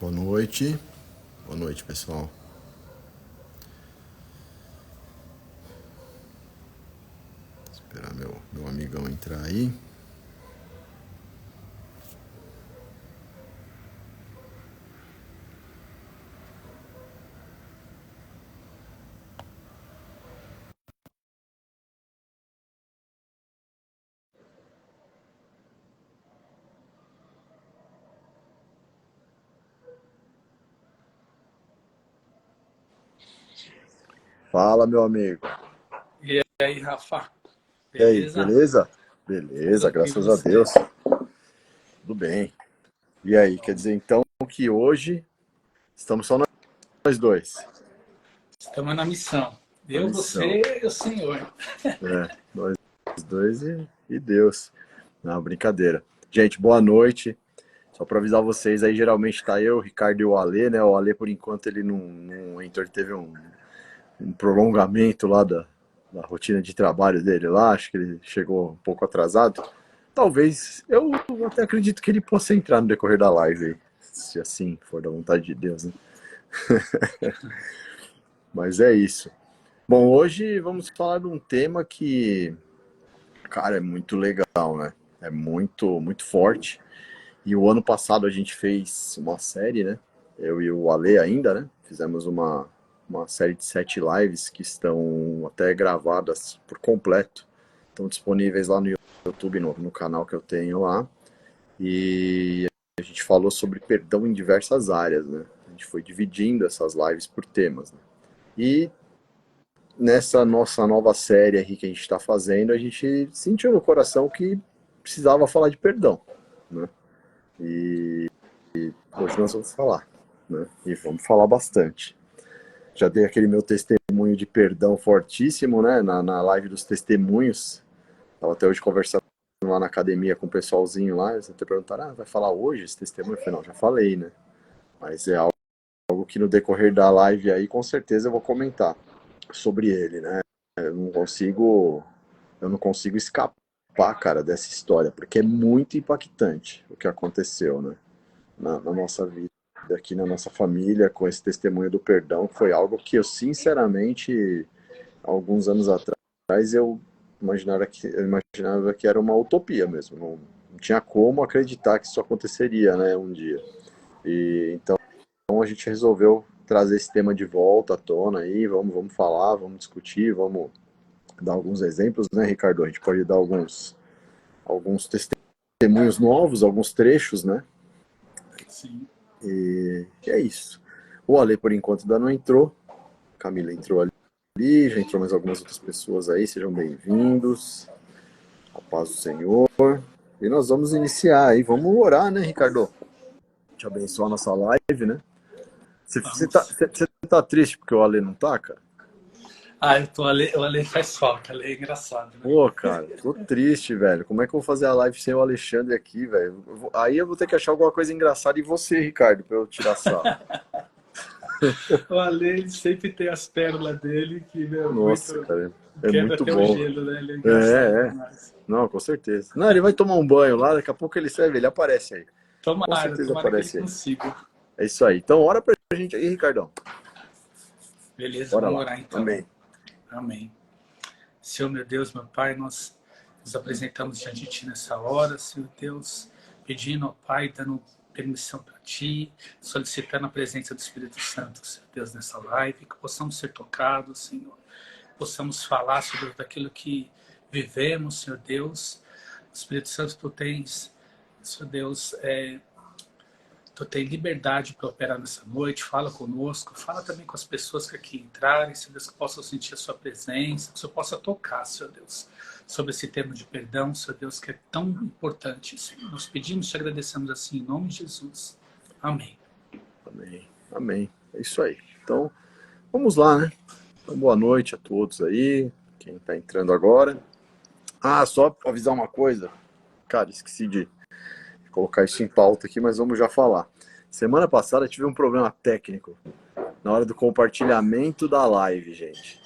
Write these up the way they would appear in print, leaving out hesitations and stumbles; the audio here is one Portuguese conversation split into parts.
Boa noite. Boa noite, pessoal. Esperar meu amigão entrar aí. Fala, meu amigo. E aí, Rafa? E aí, Beleza? beleza? Tudo Beleza, tranquilo, graças a você? Deus. Tudo bem. E aí, quer Bom, dizer então que hoje estamos só nós dois estamos na missão. na Eu, missão. você e o senhor. Nós dois e Deus. Não, brincadeira. Gente, boa noite. Só para avisar vocês aí, geralmente tá eu, o Ricardo e o Ale, né? O Ale, por enquanto, ele não entrou, ele teve um prolongamento lá da rotina de trabalho dele lá, acho que ele chegou um pouco atrasado. Talvez, eu até acredito que ele possa entrar no decorrer da live aí, se assim for da vontade de Deus, né? Mas é isso. Bom, hoje vamos falar de um tema que, cara, é muito legal, né? É muito forte. E o ano passado a gente fez uma série, né? Eu e o Ale ainda, né? Fizemos uma série de 7 lives que estão até gravadas por completo. Estão disponíveis lá no YouTube, no canal que eu tenho lá. E a gente falou sobre perdão em diversas áreas, né? A gente foi dividindo essas lives por temas, né? E nessa nossa nova série aqui que a gente está fazendo, a gente sentiu no coração que precisava falar de perdão, né? E hoje nós vamos falar, né? E vamos falar bastante. Já dei aquele meu testemunho de perdão fortíssimo, né? Na live dos testemunhos. Estava até hoje conversando lá na academia com o pessoalzinho lá. Eles até perguntaram, vai falar hoje esse testemunho? Eu falei, não, já falei, né? Mas é algo que no decorrer da live aí, com certeza eu vou comentar sobre ele, né? Eu não consigo escapar, cara, dessa história, porque é muito impactante o que aconteceu, né? Na nossa vida, aqui na nossa família, com esse testemunho do perdão, que foi algo que eu, sinceramente, alguns anos atrás, eu imaginava que era uma utopia mesmo. Não tinha como acreditar que isso aconteceria, né, um dia. E então a gente resolveu trazer esse tema de volta à tona aí, vamos falar, vamos discutir, vamos dar alguns exemplos, né, Ricardo? A gente pode dar alguns testemunhos novos, alguns trechos, né? Sim. E é isso. O Ale, por enquanto, ainda não entrou. A Camila entrou ali, já entrou mais algumas outras pessoas aí. Sejam bem-vindos. A paz do Senhor. E nós vamos iniciar aí. Vamos orar, né, Ricardo? Te abençoar a nossa live, né? Você tá, Vamos. você tá triste porque o Ale não tá, cara? Ah, o Ale faz falta, Ale é engraçado, né? Pô, cara, tô triste, velho. Como é que eu vou fazer a live sem o Alexandre aqui, velho? Aí eu vou ter que achar alguma coisa engraçada em você, Ricardo, pra eu tirar sarro. O Ale, ele sempre tem as pérolas dele que, meu, Nossa, muito. cara, é Quebra muito até o bom. gelo, né? Ele é É, engraçado é. demais. Não, com certeza. Não, ele vai tomar um banho lá, daqui a pouco ele serve, ele aparece aí. Com Tomara, certeza tomara que ele aparece aí. consiga. É isso aí. Então, ora pra gente aí, Ricardão. Beleza, Bora vamos lá. orar então. Amém. Amém. Senhor, meu Deus, meu Pai, nós nos apresentamos diante de Ti nessa hora, Senhor Deus, pedindo ao Pai, dando permissão para Ti, solicitando a presença do Espírito Santo, Senhor Deus, nessa live, que possamos ser tocados, Senhor, possamos falar sobre tudo aquilo que vivemos, Senhor Deus. Espírito Santo, Tu tens, Senhor Deus, Tu tem liberdade para operar nessa noite, fala conosco, fala também com as pessoas que aqui entrarem, Senhor Deus, que possam sentir a sua presença, que o Senhor possa tocar, Senhor Deus, sobre esse tema de perdão, Senhor Deus, que é tão importante, Senhor. Nós pedimos e te agradecemos assim, em nome de Jesus. Amém. Amém. Amém. É isso aí. Então, vamos lá, né? Então, boa noite a todos aí, quem tá entrando agora. Ah, só pra avisar uma coisa. Cara, esqueci de colocar isso em pauta aqui, mas vamos já falar. Semana passada tive um problema técnico na hora do compartilhamento da live, gente.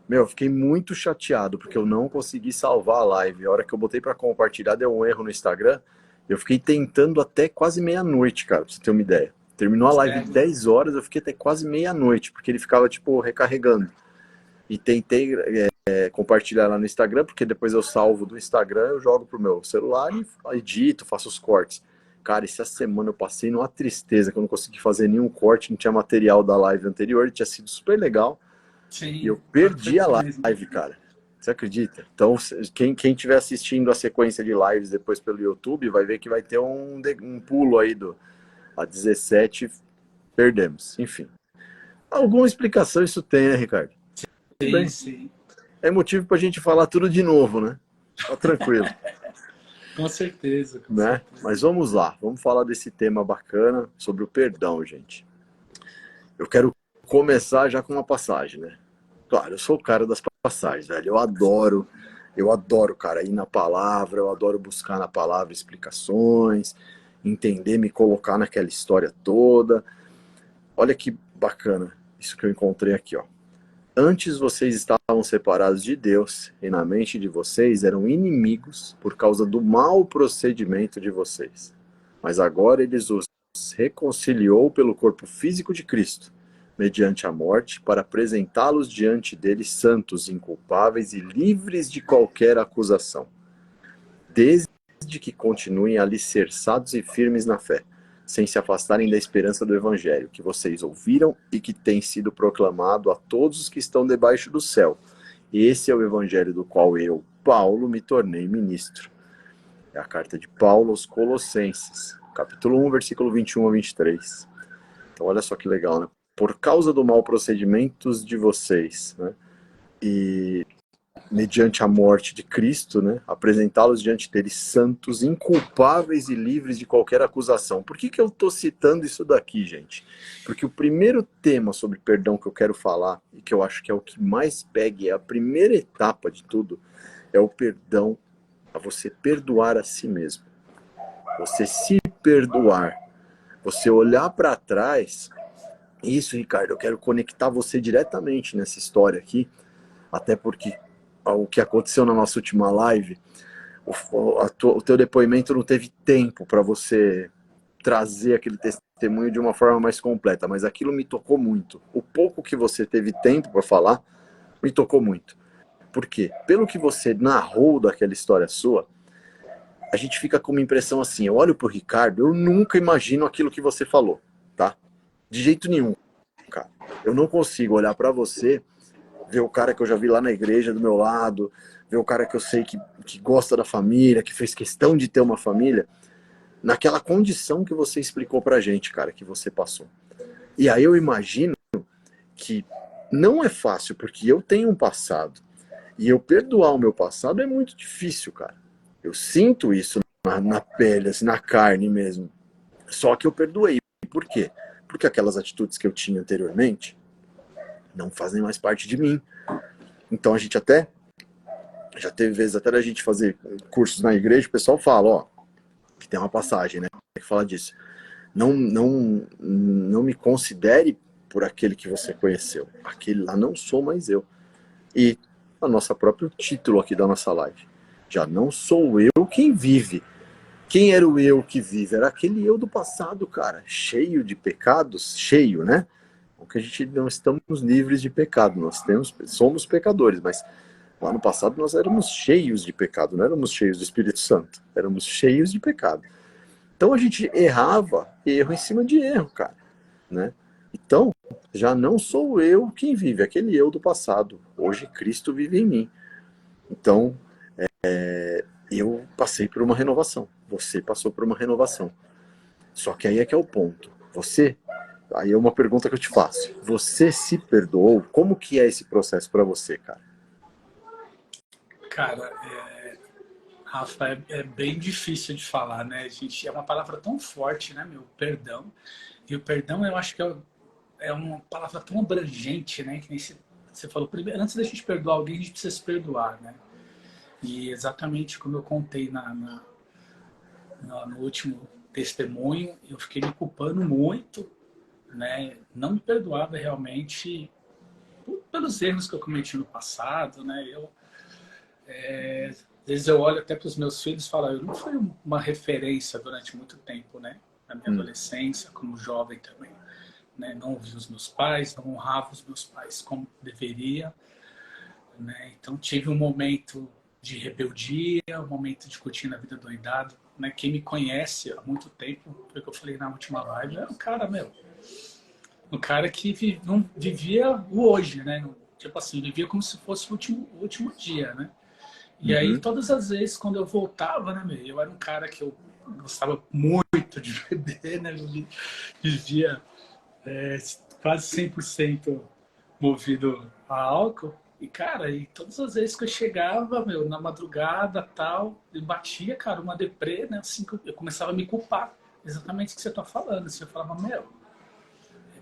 Meu, eu fiquei muito chateado porque eu não consegui salvar a live. A hora que eu botei pra compartilhar deu um erro no Instagram. Eu fiquei tentando até quase meia-noite, cara, pra você ter uma ideia. Terminou a live Sério? 10 horas, eu fiquei até quase meia-noite, porque ele ficava, tipo, recarregando. E tentei compartilhar lá no Instagram, porque depois eu salvo do Instagram, eu jogo pro meu celular e edito, faço os cortes. Cara, essa semana eu passei numa tristeza, que eu não consegui fazer nenhum corte, não tinha material da live anterior, tinha sido super legal, e eu Sim, perdi a mesmo. live, cara. Você acredita? Então, quem estiver assistindo a sequência de lives depois pelo YouTube, vai ver que vai ter um pulo aí a 17, perdemos. Enfim, alguma explicação isso tem, né, Ricardo? Tudo Sim, bem. sim. É motivo pra gente falar tudo de novo, né? Tá tranquilo, Com certeza, com né? certeza. Mas vamos lá, vamos falar desse tema bacana sobre o perdão, gente. Eu quero começar já com uma passagem, né? Claro, eu sou o cara das passagens, velho. Eu adoro, cara, ir na palavra, eu adoro buscar na palavra explicações, entender, me colocar naquela história toda. Olha que bacana isso que eu encontrei aqui, ó. Antes vocês estavam separados de Deus e na mente de vocês eram inimigos por causa do mau procedimento de vocês. Mas agora ele os reconciliou pelo corpo físico de Cristo, mediante a morte, para apresentá-los diante dele santos, inculpáveis e livres de qualquer acusação, desde que continuem alicerçados e firmes na fé, sem se afastarem da esperança do Evangelho, que vocês ouviram e que tem sido proclamado a todos os que estão debaixo do céu. Esse é o Evangelho do qual eu, Paulo, me tornei ministro. É a carta de Paulo aos Colossenses, capítulo 1, versículo 21 a 23. Então, olha só que legal, né? Por causa do mau procedimento de vocês, né? E mediante a morte de Cristo, né, apresentá-los diante deles santos, inculpáveis e livres de qualquer acusação. Por que eu estou citando isso daqui, gente? Porque o primeiro tema sobre perdão que eu quero falar, e que eu acho que é o que mais pega, é a primeira etapa de tudo, é o perdão, a você perdoar a si mesmo. Você se perdoar. Você olhar para trás. Isso, Ricardo, eu quero conectar você diretamente nessa história aqui, até porque o que aconteceu na nossa última live, o teu depoimento não teve tempo para você trazer aquele testemunho de uma forma mais completa, mas aquilo me tocou muito. O pouco que você teve tempo para falar me tocou muito. Por quê? Pelo que você narrou daquela história sua, a gente fica com uma impressão assim, eu olho pro Ricardo, eu nunca imagino aquilo que você falou, tá? De jeito nenhum, cara. Eu não consigo olhar para você, ver o cara que eu já vi lá na igreja do meu lado, ver o cara que eu sei que gosta da família, que fez questão de ter uma família, naquela condição que você explicou pra gente, cara, que você passou. E aí eu imagino que não é fácil, porque eu tenho um passado. E eu perdoar o meu passado é muito difícil, cara. Eu sinto isso na pele, assim, na carne mesmo. Só que eu perdoei. Por quê? Porque aquelas atitudes que eu tinha anteriormente não fazem mais parte de mim. Então a gente até já teve vezes até da gente fazer cursos na igreja, o pessoal fala, ó, que tem uma passagem, né, que fala disso. Não me considere por aquele que você conheceu. Aquele lá não sou mais eu. E o nosso próprio título aqui da nossa live. Já não sou eu quem vive. Quem era o eu que vive? Era aquele eu do passado, cara, cheio de pecados, cheio, né? Porque a gente não estamos livres de pecado, somos pecadores, mas lá no passado nós éramos cheios de pecado, não éramos cheios do Espírito Santo, éramos cheios de pecado. Então a gente errava, erro em cima de erro, cara, né? Então, já não sou eu quem vive, aquele eu do passado. Hoje Cristo vive em mim. Então, eu passei por uma renovação. Você passou por uma renovação. Só que aí é que é o ponto. Aí é uma pergunta que eu te faço. Você se perdoou? Como que é esse processo para você, cara? Cara, Rafa, é bem difícil de falar, né? Gente, é uma palavra tão forte, né, meu? Perdão. E o perdão, eu acho que é uma palavra tão abrangente, né? Que nem você falou, primeiro, antes da gente perdoar alguém, a gente precisa se perdoar, né? E exatamente como eu contei no último testemunho, eu fiquei me culpando muito, né? Não me perdoava realmente pelos erros que eu cometi no passado, né? Às vezes eu olho até para os meus filhos e falo, eu não fui uma referência durante muito tempo, né? na minha adolescência, como jovem também. Né? Não ouvi os meus pais, não honrava os meus pais como deveria. Né? Então tive um momento de rebeldia, um momento de curtir a vida doidado. Né? Quem me conhece há muito tempo, foi o que eu falei na última live, é um cara, um cara que não vivia o hoje, né? Tipo assim, vivia como se fosse o último dia, né? E aí, todas as vezes, quando eu voltava, né, eu era um cara que eu gostava muito de beber, né? Eu vivia quase 100% movido a álcool. E, cara, e todas as vezes que eu chegava, na madrugada, tal, e batia, cara, uma deprê, né? Assim, que eu começava a me culpar. Exatamente o que você tá falando. Assim, eu falava,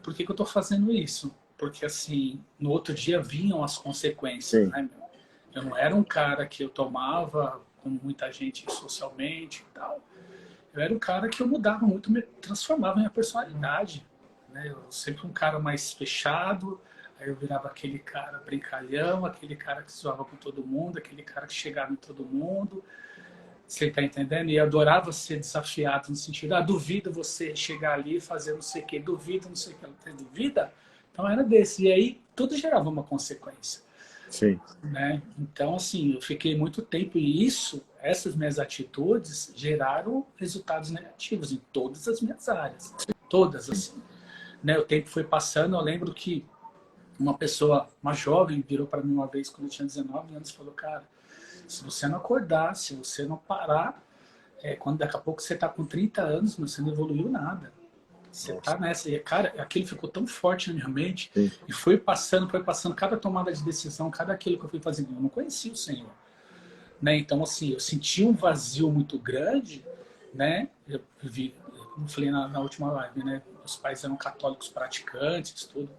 por que eu tô fazendo isso? Porque, assim, no outro dia vinham as consequências, Sim. né, meu? Eu não era um cara que eu tomava, como muita gente socialmente e tal. Eu era um cara que eu mudava muito, me transformava minha personalidade. Né? Eu sempre um cara mais fechado, aí eu virava aquele cara brincalhão, aquele cara que zoava com todo mundo, aquele cara que chegava em todo mundo. Você está entendendo? E eu adorava ser desafiado no sentido, duvido você chegar ali e fazer não sei o que, duvido, não sei o que, você duvida? Então era desse. E aí tudo gerava uma consequência. Sim. Né? Então, assim, eu fiquei muito tempo e essas minhas atitudes geraram resultados negativos em todas as minhas áreas. Todas, assim. Né? O tempo foi passando, eu lembro que uma jovem, virou para mim uma vez quando eu tinha 19 anos e falou, cara, se você não acordar, se você não parar, quando daqui a pouco você está com 30 anos, mas você não evoluiu nada. Você tá nessa. E, cara, aquilo ficou tão forte na minha mente. Sim. E foi passando, cada tomada de decisão, cada aquilo que eu fui fazendo. Eu não conhecia o Senhor. Né? Então, assim, eu senti um vazio muito grande, né? Eu vi, como eu falei na última live, né? Os pais eram católicos praticantes, tudo.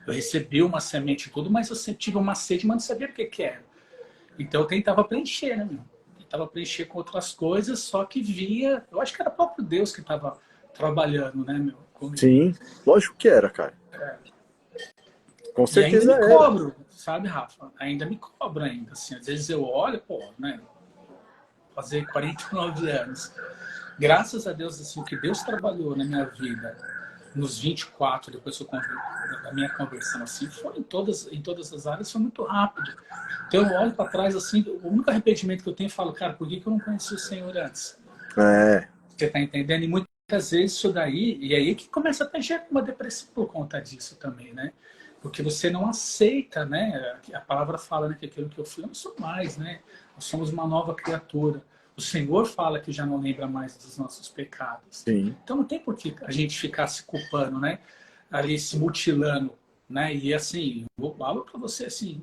Eu recebi uma semente e tudo, mas eu sempre tive uma sede, mas não sabia o que era. Então eu tentava preencher, né, meu? Tentava preencher com outras coisas, só que via. Eu acho que era o próprio Deus que estava trabalhando, né, meu? Comigo. Sim, lógico que era, cara. Com E ainda certeza me era. cobro, sabe, Rafa? Ainda me cobro ainda, assim. Às vezes eu olho, né? Fazer 49 anos. Graças a Deus, assim, o que Deus trabalhou na minha vida, nos 24, depois da minha conversão, assim, foi em todas as áreas, foi muito rápido. Então eu olho para trás, assim, o único arrependimento que eu tenho, eu falo, cara, por que eu não conheci o Senhor antes? Você tá entendendo? E muitas vezes isso daí, e aí que começa a ter uma depressão por conta disso também, né? Porque você não aceita, né? A palavra fala, né, que aquilo que eu fui, eu não sou mais, né? Nós somos uma nova criatura. O Senhor fala que já não lembra mais dos nossos pecados. Sim. Então não tem por que a gente ficar se culpando, né? Ali se mutilando, né? E assim, eu falo para você assim,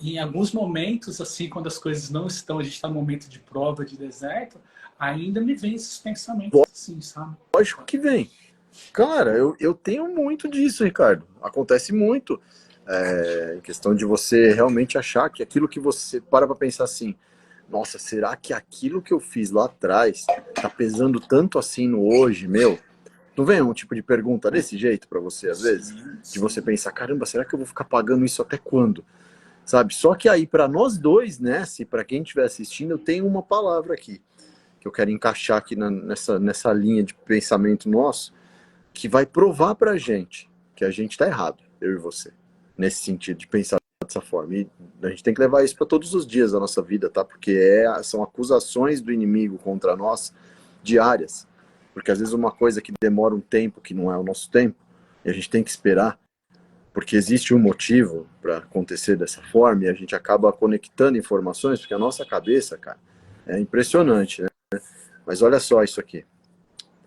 em alguns momentos, assim, quando as coisas não estão, a gente está no momento de prova, de deserto, ainda me vem esses pensamentos assim, sabe? Lógico que vem. Cara, eu tenho muito disso, Ricardo. Acontece muito. Em questão de você realmente achar que aquilo que você para pra pensar assim, nossa, será que aquilo que eu fiz lá atrás tá pesando tanto assim no hoje, meu? Não vem um tipo de pergunta desse jeito pra você, às vezes? De você pensar, caramba, será que eu vou ficar pagando isso até quando? Sabe? Só que aí, pra nós dois, né, se pra quem estiver assistindo, eu tenho uma palavra aqui, que eu quero encaixar aqui nessa linha de pensamento nosso, que vai provar pra gente que a gente tá errado, eu e você, nesse sentido de pensar dessa forma. E a gente tem que levar isso para todos os dias da nossa vida, tá? Porque são acusações do inimigo contra nós diárias. Porque às vezes uma coisa que demora um tempo, que não é o nosso tempo, e a gente tem que esperar, porque existe um motivo para acontecer dessa forma, e a gente acaba conectando informações, porque a nossa cabeça, cara, é impressionante, né? Mas olha só isso aqui,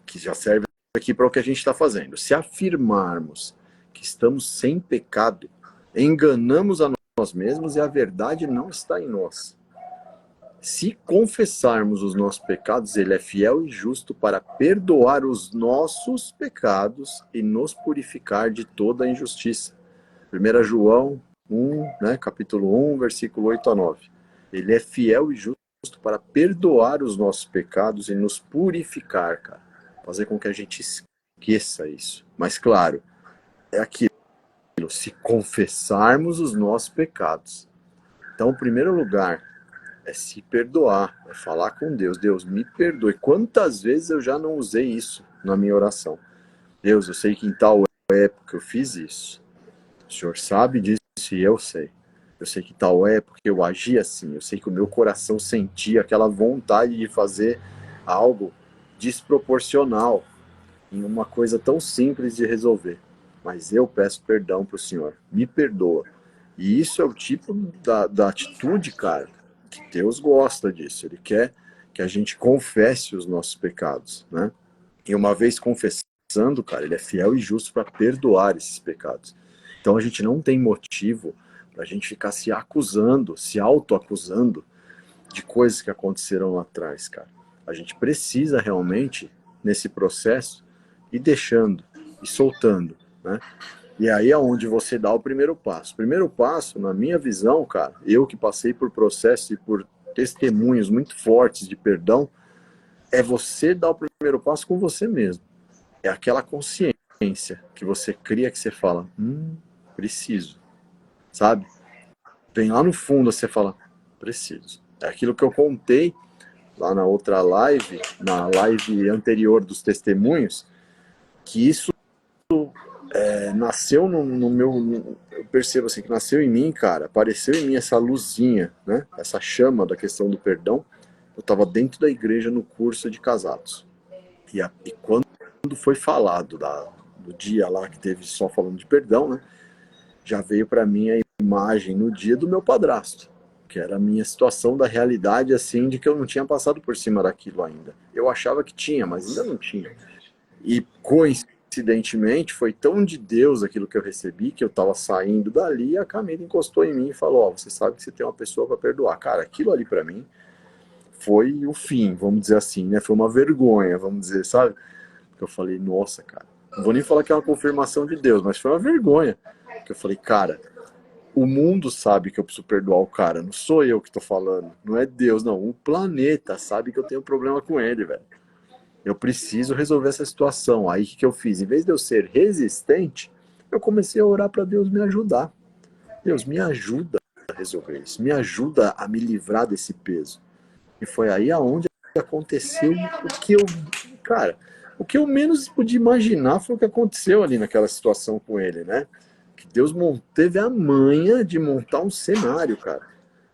que já serve aqui para o que a gente está fazendo. Se afirmarmos que estamos sem pecado, enganamos a nós mesmos e a verdade não está em nós. Se confessarmos os nossos pecados, ele é fiel e justo para perdoar os nossos pecados e nos purificar de toda a injustiça. 1 João 1, né, capítulo 1, versículo 8 a 9. Ele é fiel e justo para perdoar os nossos pecados e nos purificar, cara. Fazer com que a gente esqueça isso. Mas claro, é aquilo, se confessarmos os nossos pecados. Então, em primeiro lugar, é se perdoar, é falar com Deus. Deus, me perdoe. Quantas vezes eu já não usei isso na minha oração? Deus, eu sei que em tal época eu fiz isso. O Senhor sabe disso e eu sei. Eu sei que em tal época eu agi assim. Eu sei que o meu coração sentia aquela vontade de fazer algo desproporcional em uma coisa tão simples de resolver. Mas eu peço perdão para o Senhor. Me perdoa. E isso é o tipo da atitude, cara, que Deus gosta disso. Ele quer que a gente confesse os nossos pecados, né? E uma vez confessando, cara, ele é fiel e justo para perdoar esses pecados. Então a gente não tem motivo para a gente ficar se acusando, se auto-acusando de coisas que aconteceram lá atrás, cara. A gente precisa realmente, nesse processo, ir deixando, e soltando, né? E aí é onde você dá o primeiro passo. O primeiro passo, na minha visão, cara, eu que passei por processos e por testemunhos muito fortes de perdão, é você dar o primeiro passo com você mesmo. É aquela consciência que você cria, que você fala, preciso, sabe? Vem lá no fundo, você fala, preciso. É aquilo que eu contei lá na outra live, na live anterior dos testemunhos, que isso nasceu no meu. Eu percebo assim, que nasceu em mim, cara, apareceu em mim essa luzinha, né? Essa chama da questão do perdão. Eu estava dentro da igreja no curso de casados. E quando foi falado do dia lá que teve só falando de perdão, né? Já veio para mim a imagem no dia do meu padrasto, que era a minha situação da realidade, assim, de que eu não tinha passado por cima daquilo ainda. Eu achava que tinha, mas ainda não tinha. E coincidentemente, foi tão de Deus aquilo que eu recebi, que eu estava saindo dali, e a Camila encostou em mim e falou: Ó, você sabe que você tem uma pessoa para perdoar. Cara, aquilo ali para mim foi o fim, vamos dizer assim, né? Foi uma vergonha, vamos dizer, sabe? Porque eu falei, nossa, cara, não vou nem falar que é uma confirmação de Deus, mas foi uma vergonha. Porque eu falei, cara, o mundo sabe que eu preciso perdoar o cara, não sou eu que tô falando, não é Deus, não. O planeta sabe que eu tenho problema com ele, velho. Eu preciso resolver essa situação. Aí o que eu fiz? Em vez de eu ser resistente, eu comecei a orar para Deus me ajudar. Deus, me ajuda a resolver isso, me ajuda a me livrar desse peso. E foi aí aonde aconteceu o que eu, cara, o que eu menos podia imaginar foi o que aconteceu ali naquela situação com ele, né? Que Deus teve a manha de montar um cenário, cara,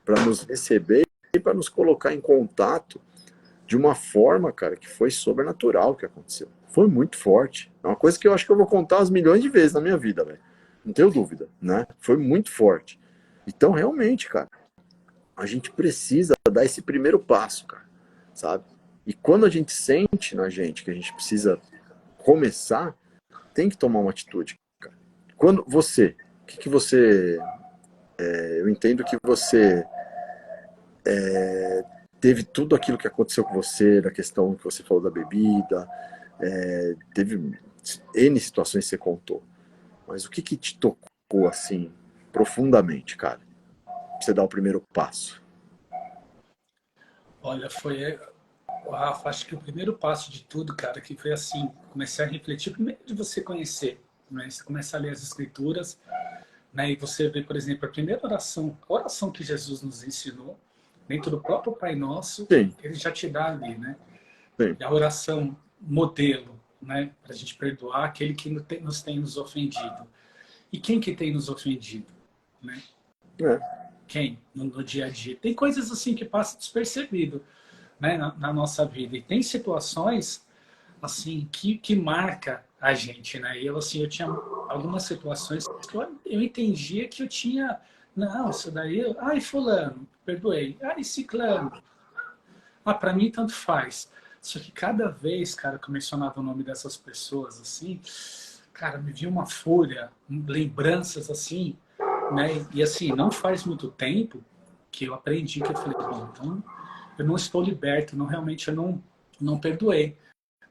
para nos receber e para nos colocar em contato de uma forma, cara, que foi sobrenatural que aconteceu. Foi muito forte. É uma coisa que eu acho que eu vou contar umas milhões de vezes na minha vida, velho. Não tenho dúvida, né? Foi muito forte. Então, realmente, cara, a gente precisa dar esse primeiro passo, cara, sabe? E quando a gente sente na gente que a gente precisa começar, tem que tomar uma atitude, cara. Quando você, o que você, eu entendo que você teve tudo aquilo que aconteceu com você, da questão que você falou da bebida, teve N situações que você contou. Mas o que te tocou assim, profundamente, cara? Pra você dar o primeiro passo. Olha, foi, Rafa, acho que o primeiro passo de tudo, cara, que foi assim, comecei a refletir, primeiro de você conhecer, né? Você começa a ler as escrituras, né? E você vê, por exemplo, a primeira oração, a oração que Jesus nos ensinou, dentro do próprio Pai Nosso, Sim, ele já te dá ali, né? sim. E a oração modelo, né? Para a gente perdoar aquele que nos tem nos ofendido. E quem que tem nos ofendido, né? É, Quem? No dia a dia. Tem coisas assim que passam despercebido, né, na nossa vida. E tem situações assim que marca a gente, né? E eu assim, eu tinha algumas situações que eu entendia que eu tinha, não, isso daí, ai fulano, perdoei. Ai ciclano. Ah, para mim tanto faz. Só que cada vez, cara, que eu mencionava o nome dessas pessoas assim, cara, me vinha uma fúria, lembranças assim, né? E assim, não faz muito tempo que eu aprendi que eu falei, bom, então eu não estou liberto, não realmente eu não perdoei.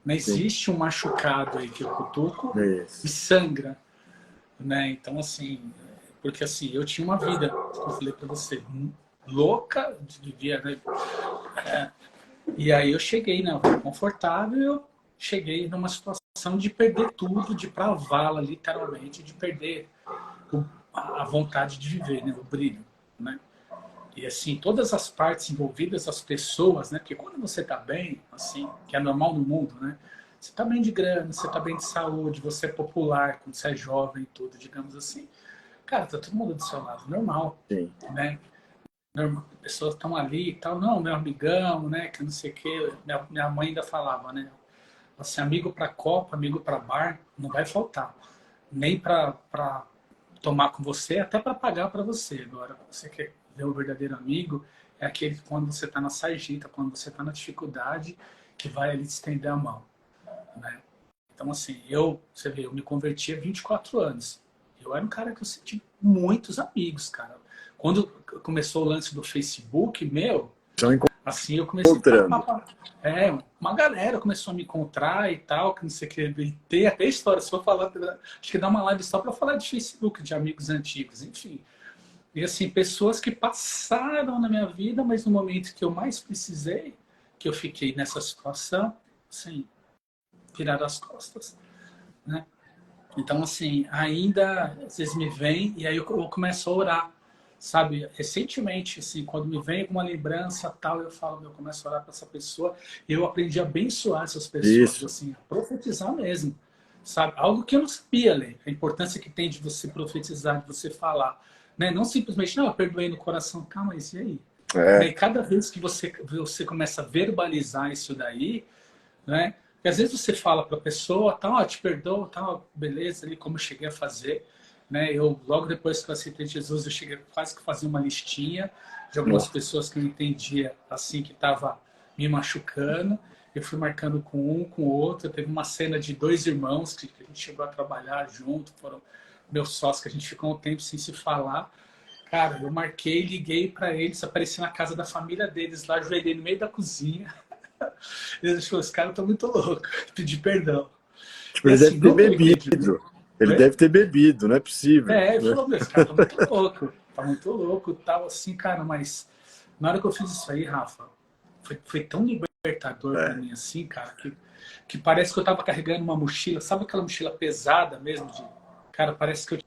Mas sim. existe um machucado aí que eu cutuco e Isso. sangra, né? Então assim, porque assim, eu tinha uma vida, eu falei para você, louca, vivia, né? E aí eu cheguei, né, confortável, eu cheguei numa situação de perder tudo, de ir pra vala, literalmente, de perder a vontade de viver, né, o brilho, né? E assim, todas as partes envolvidas, as pessoas, né? Porque quando você está bem, assim, que é normal no mundo, né? Você está bem de grana, você está bem de saúde, você é popular, quando você é jovem e tudo, digamos assim. Cara, tá todo mundo do seu lado, normal, sim. né? Normal, pessoas estão ali e tal, não, meu amigão, né? Que não sei o quê. Minha mãe ainda falava, né? Assim, amigo para copa, amigo para bar, não vai faltar. Nem para tomar com você, até para pagar para você. Agora, você quer ver o verdadeiro amigo, é aquele que quando você está na sarjeta, quando você está na dificuldade, que vai ali te estender a mão, né? Então, assim, você vê, eu me converti há 24 anos. Eu era um cara que eu senti muitos amigos, cara. Quando começou o lance do Facebook, meu, Estão assim, eu comecei encontrando. uma galera começou a me encontrar e tal, que não sei o que, e ter até história, se for falar, acho que dá uma live só para falar de Facebook, de amigos antigos, enfim. E assim, pessoas que passaram na minha vida, mas no momento que eu mais precisei, que eu fiquei nessa situação, assim, viraram as costas, né? Então, assim, ainda às vezes me vem e aí eu começo a orar, sabe? Recentemente, assim, quando me vem alguma lembrança tal, eu falo, eu começo a orar para essa pessoa e eu aprendi a abençoar essas pessoas, Isso. assim, a profetizar mesmo, sabe? Algo que eu não sabia, Lê, a importância que tem de você profetizar, de você falar, né? Não simplesmente, não, eu perdoei no coração, calma, mas e aí? Né? É, E cada vez que você começa a verbalizar isso daí, né? Porque às vezes você fala para a pessoa, tá, ó, te perdoo, tá, beleza, ali como eu cheguei a fazer, né? Eu logo depois que eu aceitei Jesus, eu cheguei quase que fazer uma listinha de algumas nossa, pessoas que eu entendia assim que estava me machucando. Eu fui marcando com um, com o outro. Teve uma cena de dois irmãos que a gente chegou a trabalhar junto, foram meus sócios que a gente ficou um tempo sem se falar. Cara, eu marquei, liguei para eles, apareci na casa da família deles lá, ajoelhei no meio da cozinha. Eles falaram, esse cara tá muito louco, pedir perdão. tipo, E ele deve assim, ter não foi crente. bebido. Ele Oi? deve ter bebido, não é possível, Ele né? falou, meu, esse cara tá muito louco, tal, assim, cara, mas na hora que eu fiz isso aí, Rafa, foi tão libertador para É, mim, assim, cara, que parece que eu tava carregando uma mochila, sabe aquela mochila pesada mesmo? Cara, parece que eu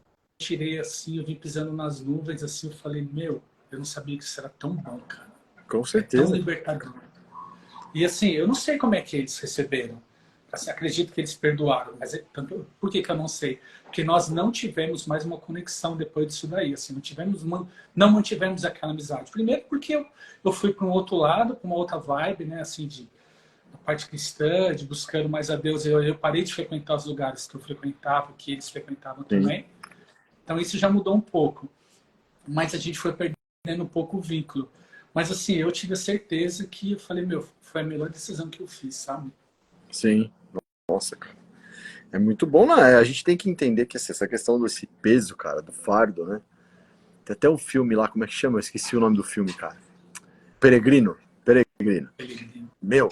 tirei assim, eu vim pisando nas nuvens, assim, eu falei, meu, eu não sabia que isso era tão bom, cara. com É tão certeza. libertador. E assim, eu não sei como é que eles receberam. Assim, acredito que eles perdoaram, mas por que, que eu não sei? Porque nós não tivemos mais uma conexão depois disso daí. Assim, não mantivemos aquela amizade. Primeiro porque eu fui para um outro lado, para uma outra vibe, né? Assim, de a parte cristã, de buscando mais a Deus. Eu parei de frequentar os lugares que eu frequentava, que eles frequentavam Sim, também. Então isso já mudou um pouco. Mas a gente foi perdendo um pouco o vínculo. Mas assim, eu tive a certeza que eu falei, meu, foi a melhor decisão que eu fiz, sabe? sim. Nossa, cara. É muito bom, né? A gente tem que entender que assim, essa questão desse peso, cara, do fardo, né? Tem até um filme lá, como é que chama? Eu esqueci o nome do filme, cara. Peregrino. Peregrino. Meu,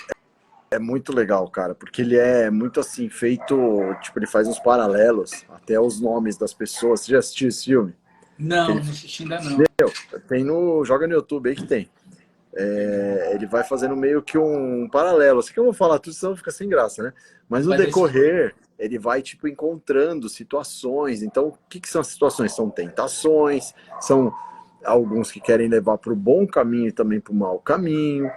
é muito legal, cara, porque ele é muito assim, feito. Tipo, ele faz uns paralelos, até os nomes das pessoas. Você já assistiu esse filme? Que Não, ele não assisti ainda não. tem no. Joga no YouTube aí que tem. É, ele vai fazendo meio que um paralelo. Assim que eu vou falar tudo, senão fica sem graça, né? Mas no Mas decorrer, ele vai, tipo, encontrando situações. Então, o que, que são as situações? São tentações, são alguns que querem levar para o bom caminho e também para o mau caminho.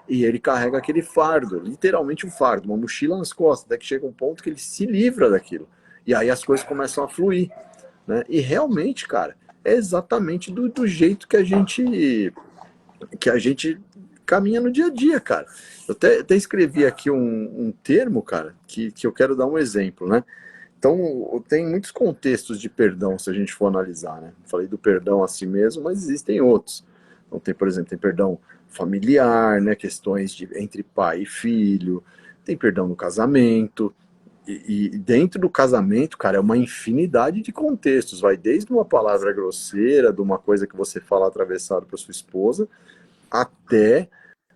E ele carrega aquele fardo, literalmente um fardo, uma mochila nas costas, até que chega um ponto que ele se livra daquilo. E aí as coisas começam a fluir, né? E realmente, cara, é exatamente do jeito que a gente caminha no dia a dia, cara. Eu até escrevi aqui um termo, cara, que eu quero dar um exemplo, né? Então, tem muitos contextos de perdão, se a gente for analisar, né? Falei do perdão a si mesmo, mas existem outros. Então, tem, por exemplo, tem perdão familiar, né? Questões entre pai e filho, tem perdão no casamento, e dentro do casamento, cara, é uma infinidade de contextos. Vai desde uma palavra grosseira, de uma coisa que você fala atravessado para sua esposa, até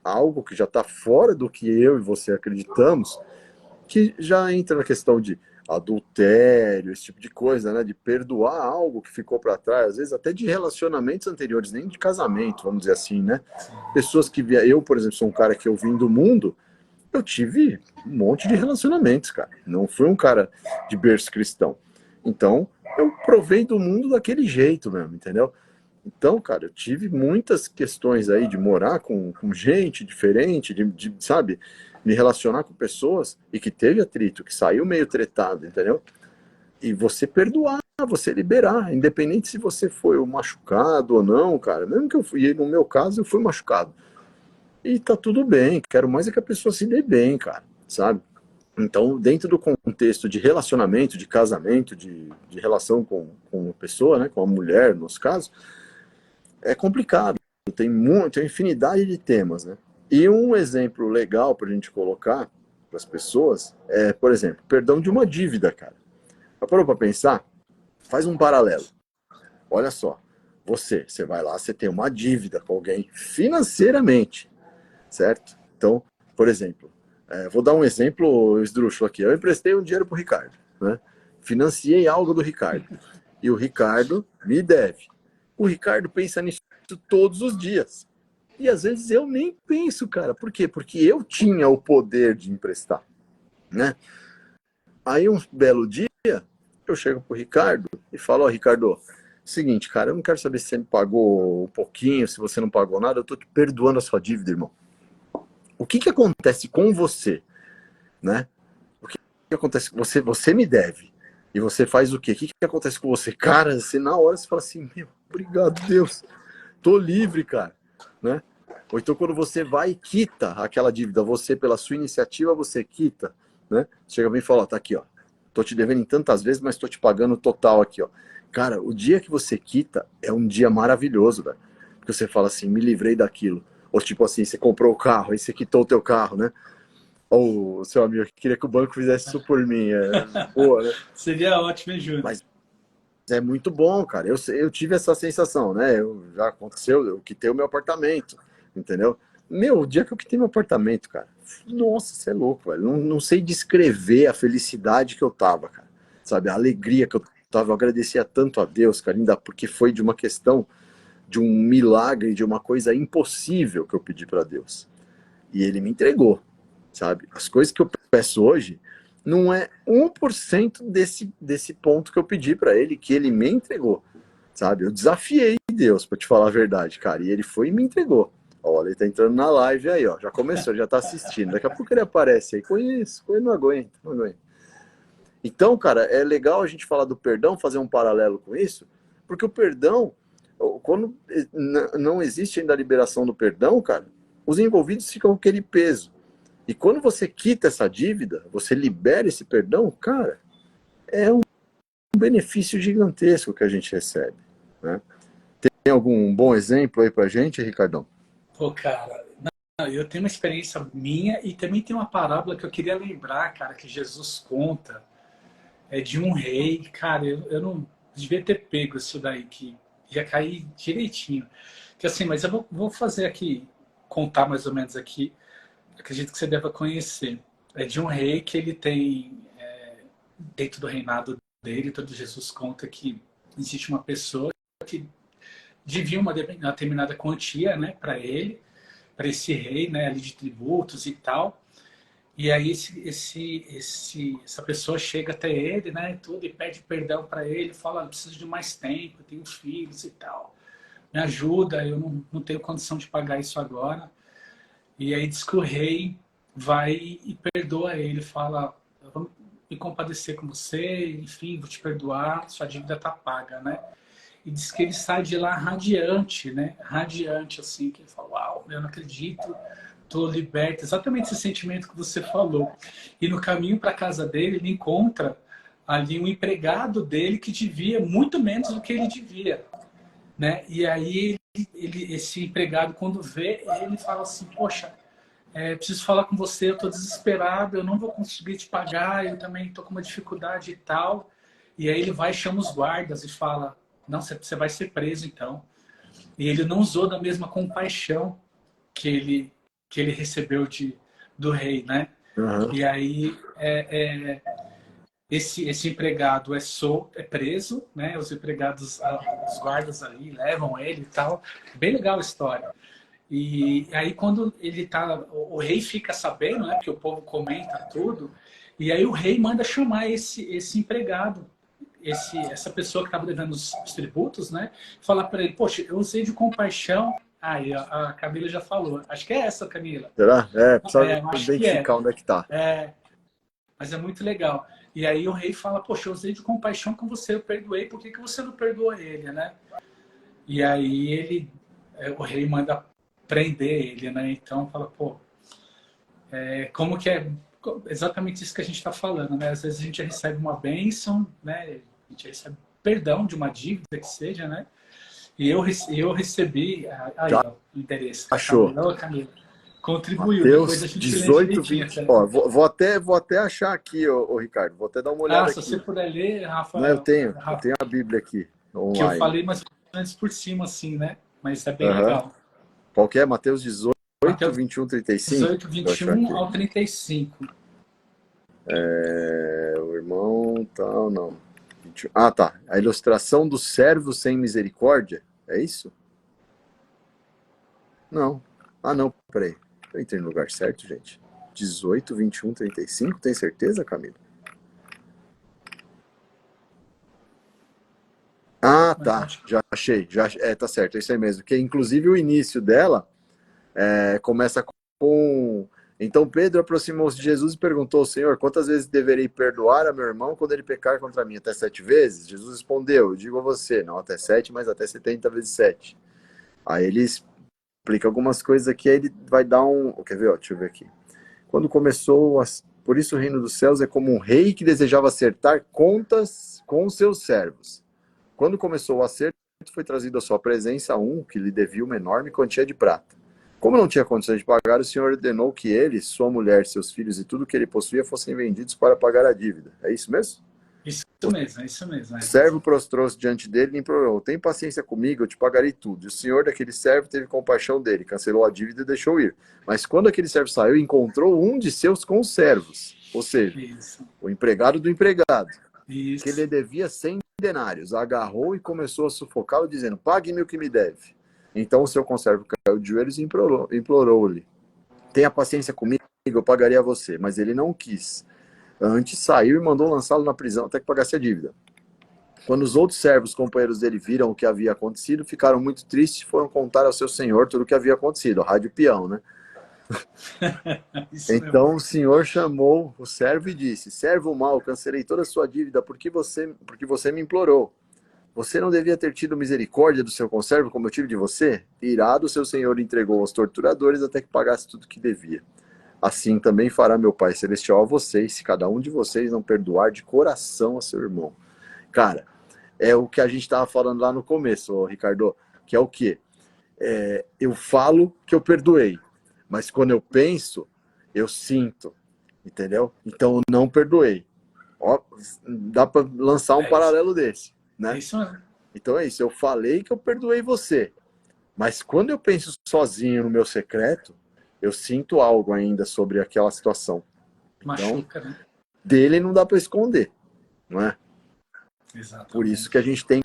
algo que já está fora do que eu e você acreditamos, que já entra na questão de adultério, esse tipo de coisa, né? De perdoar algo que ficou para trás, às vezes até de relacionamentos anteriores, nem de casamento, vamos dizer assim, né? Pessoas que via, eu, por exemplo, sou um cara que eu vim do mundo, eu tive um monte de relacionamentos, cara. Não fui um cara de berço cristão. Então, eu provei do mundo daquele jeito mesmo, entendeu? Então, cara, eu tive muitas questões aí de morar com gente diferente, sabe, me relacionar com pessoas e que teve atrito, que saiu meio tretado, entendeu? E você perdoar, você liberar, independente se você foi o machucado ou não, cara. Mesmo que eu fui, no meu caso, eu fui machucado. E tá tudo bem, quero mais é que a pessoa se dê bem, cara, sabe? Então, dentro do contexto de relacionamento, de casamento, de relação com a pessoa, né, com a mulher, nos casos, é complicado. Tem infinidade de temas, né? E um exemplo legal para a gente colocar para as pessoas é, por exemplo, perdão de uma dívida, cara. Já parou para pensar? Faz um paralelo. Olha só, você vai lá, você tem uma dívida com alguém financeiramente, certo? Então, por exemplo, vou dar um exemplo esdrúxulo aqui. Eu emprestei um dinheiro para o Ricardo, né? Financiei algo do Ricardo. E o Ricardo me deve. O Ricardo pensa nisso todos os dias. E às vezes eu nem penso, cara. Por quê? Porque eu tinha o poder de emprestar, né? Aí um belo dia, eu chego pro Ricardo e falo, ó, Ricardo, seguinte, cara, eu não quero saber se você me pagou um pouquinho, se você não pagou nada, eu tô te perdoando a sua dívida, irmão. O que acontece com você, né? O que acontece com você? Você me deve. E você faz o quê? O que acontece com você? Cara, você na hora você fala assim, meu, obrigado, Deus. Tô livre, cara, né? Ou então quando você vai e quita aquela dívida, você pela sua iniciativa, você quita, né? Chega bem e fala, ó, tá aqui, ó. Tô te devendo em tantas vezes, mas tô te pagando o total aqui, ó. Cara, o dia que você quita é um dia maravilhoso, velho. Porque você fala assim, me livrei daquilo. Ou tipo assim, você comprou o carro, aí você quitou o teu carro, né? Ou o seu amigo que queria que o banco fizesse isso por mim. Boa, né? Seria ótimo, hein, Júnior? Mas é muito bom, cara. Eu tive essa sensação, né? Já aconteceu, eu quitei o meu apartamento, entendeu? Meu, o dia que eu quitei meu apartamento, cara, nossa, você é louco, velho. Não sei descrever a felicidade que eu tava, cara. Sabe, a alegria que eu tava. Eu agradecia tanto a Deus, cara, ainda porque foi de uma questão, de um milagre, de uma coisa impossível que eu pedi para Deus. E ele me entregou, sabe? As coisas que eu peço hoje não é 1% desse ponto que eu pedi para ele, que ele me entregou, sabe? Eu desafiei Deus, para te falar a verdade, cara, e ele foi e me entregou. Olha, ele tá entrando na live aí, ó, já começou, já tá assistindo. Daqui a pouco ele aparece aí. Conheço, não aguento, não aguento. Então, cara, é legal a gente falar do perdão, fazer um paralelo com isso, porque o perdão, quando não existe ainda a liberação do perdão, cara, os envolvidos ficam com aquele peso. E quando você quita essa dívida, você libera esse perdão, cara, é um benefício gigantesco que a gente recebe, né? Tem algum bom exemplo aí pra gente, Ricardão? Pô, cara, não, eu tenho uma experiência minha e também tem uma parábola que eu queria lembrar, cara, que Jesus conta, é de um rei. Cara, eu não devia ter pego isso daí, que ia cair direitinho. Que assim, mas eu vou fazer aqui, contar mais ou menos aqui, acredito que você deva conhecer. É de um rei que ele tem, dentro do reinado dele, todo Jesus conta que existe uma pessoa que devia uma determinada quantia, né, para ele, para esse rei, né, ali de tributos e tal. E aí essa pessoa chega até ele, né, tudo, e pede perdão para ele, fala, preciso de mais tempo, eu tenho filhos e tal. Me ajuda, eu não tenho condição de pagar isso agora. E aí diz que o rei vai e perdoa ele, fala, vamos me compadecer com você, enfim, vou te perdoar, sua dívida tá paga, né? E diz que ele sai de lá radiante, né? Radiante, assim, que ele fala, uau, eu não acredito, tô liberto. Exatamente esse sentimento que você falou. E no caminho para a casa dele, ele encontra ali um empregado dele que devia muito menos do que ele devia, né? E aí esse empregado, quando vê, ele fala assim, poxa, preciso falar com você, eu estou desesperado, eu não vou conseguir te pagar, eu também estou com uma dificuldade e tal. E aí ele vai e chama os guardas e fala, não, você vai ser preso então. E ele não usou da mesma compaixão que ele recebeu do rei, né? Uhum. E aí esse empregado é preso, né? Os empregados, os guardas ali levam ele e tal. Bem legal a história. E aí quando ele tá, o rei fica sabendo, né? Porque o povo comenta tudo. E aí o rei manda chamar esse empregado. essa pessoa que estava devendo os tributos, né? Falar para ele, poxa, eu usei de compaixão. Aí a Camila já falou. Acho que é essa, Camila. Será? Precisa Eu acho que identificar onde é que tá. Mas é muito legal. E aí o rei fala, poxa, eu usei de compaixão com você, eu perdoei, por que você não perdoa ele, né? E aí o rei manda prender ele, né? Então fala, pô, como que é exatamente isso que a gente está falando, né? Às vezes a gente recebe uma bênção, né? A gente recebe perdão de uma dívida que seja, né? E eu recebi, aí, ó, o endereço. Achou. Camila. Contribuiu, Mateus depois a gente 18, 20. Ó, vou até achar aqui, ô Ricardo. Vou até dar uma olhada se aqui. você puder ler, Rafa. Não, eu tenho a Bíblia aqui, online. Que eu falei mais antes por cima, assim, né? Mas é bem legal. Qual que é? Mateus 18, Mateus 21, 35? 18, 21 ao 35. O irmão, tal, não. Ah, tá. A ilustração do servo sem misericórdia. É isso? Não. Ah, não. Peraí. Eu entrei no lugar certo, gente. 18, 21, 35. Tem certeza, Camila? Ah, tá. Já achei. Tá certo. É isso aí mesmo. Que inclusive o início dela começa com... Então Pedro aproximou-se de Jesus e perguntou: Senhor, quantas vezes deverei perdoar a meu irmão quando ele pecar contra mim? Até 7 vezes? Jesus respondeu: eu digo a você, não até 7, mas até 70 vezes 7. Aí ele explica algumas coisas aqui, aí ele vai dar Quer ver? Deixa eu ver aqui. Quando começou... Por isso o reino dos céus é como um rei que desejava acertar contas com seus servos. Quando começou o acerto, foi trazido à sua presença um que lhe devia uma enorme quantia de prata. Como não tinha condições de pagar, o Senhor ordenou que ele, sua mulher, seus filhos e tudo que ele possuía fossem vendidos para pagar a dívida. É isso mesmo? Isso mesmo. O servo prostrou-se diante dele e implorou: tem paciência comigo, eu te pagarei tudo. E o senhor daquele servo teve compaixão dele, cancelou a dívida e deixou ir. Mas quando aquele servo saiu, encontrou um de seus conservos, ou seja, o empregado do empregado, que lhe devia 100 denários. Agarrou e começou a sufocá-lo, dizendo: pague-me o que me deve. Então o seu conservo caiu de joelhos e implorou-lhe: tenha paciência comigo, eu pagarei a você. Mas ele não quis. Antes saiu e mandou lançá-lo na prisão até que pagasse a dívida. Quando os outros servos, companheiros dele, viram o que havia acontecido, ficaram muito tristes e foram contar ao seu senhor tudo o que havia acontecido. A rádio peão, né? Então o senhor chamou o servo e disse: servo mau, cancelei toda a sua dívida porque você me implorou. Você não devia ter tido misericórdia do seu conservo como eu tive de você? Irado, seu senhor entregou aos torturadores até que pagasse tudo que devia. Assim também fará meu Pai Celestial a vocês, se cada um de vocês não perdoar de coração a seu irmão. Cara, é o que a gente estava falando lá no começo, Ricardo, que é o quê? Eu falo que eu perdoei, mas quando eu penso, eu sinto, entendeu? Então eu não perdoei. Ó, dá para lançar um paralelo desse, né? Isso mesmo. Então é isso, eu falei que eu perdoei você, mas quando eu penso sozinho no meu secreto, eu sinto algo ainda sobre aquela situação. Machuca, então, né? Dele não dá para esconder, não é? Exatamente. Por isso que a gente tem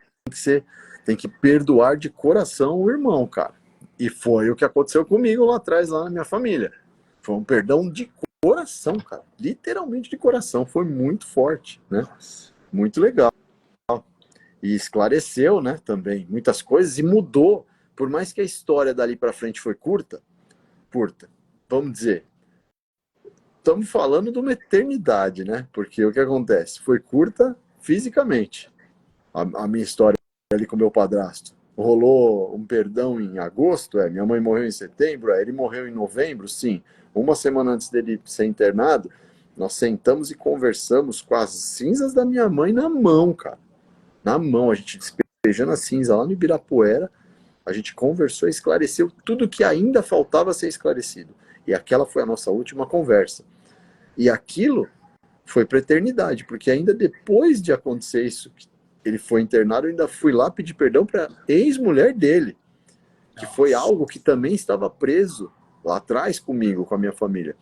que perdoar de coração o irmão, cara. E foi o que aconteceu comigo lá atrás, lá na minha família. Foi um perdão de coração, cara. Literalmente de coração. Foi muito forte, né? Nossa. Muito legal. E esclareceu, né, também, muitas coisas e mudou. Por mais que a história dali para frente foi curta, vamos dizer, estamos falando de uma eternidade, né? Porque o que acontece? Foi curta fisicamente. A minha história ali com meu padrasto. Rolou um perdão em agosto, minha mãe morreu em setembro, ele morreu em novembro, sim. Uma semana antes dele ser internado, nós sentamos e conversamos com as cinzas da minha mãe na mão, cara. Na mão, a gente despejando a cinza lá no Ibirapuera, a gente conversou e esclareceu tudo que ainda faltava ser esclarecido. E aquela foi a nossa última conversa. E aquilo foi para a eternidade, porque ainda depois de acontecer isso, ele foi internado, eu ainda fui lá pedir perdão para a ex-mulher dele, que foi algo que também estava preso lá atrás comigo, com a minha família.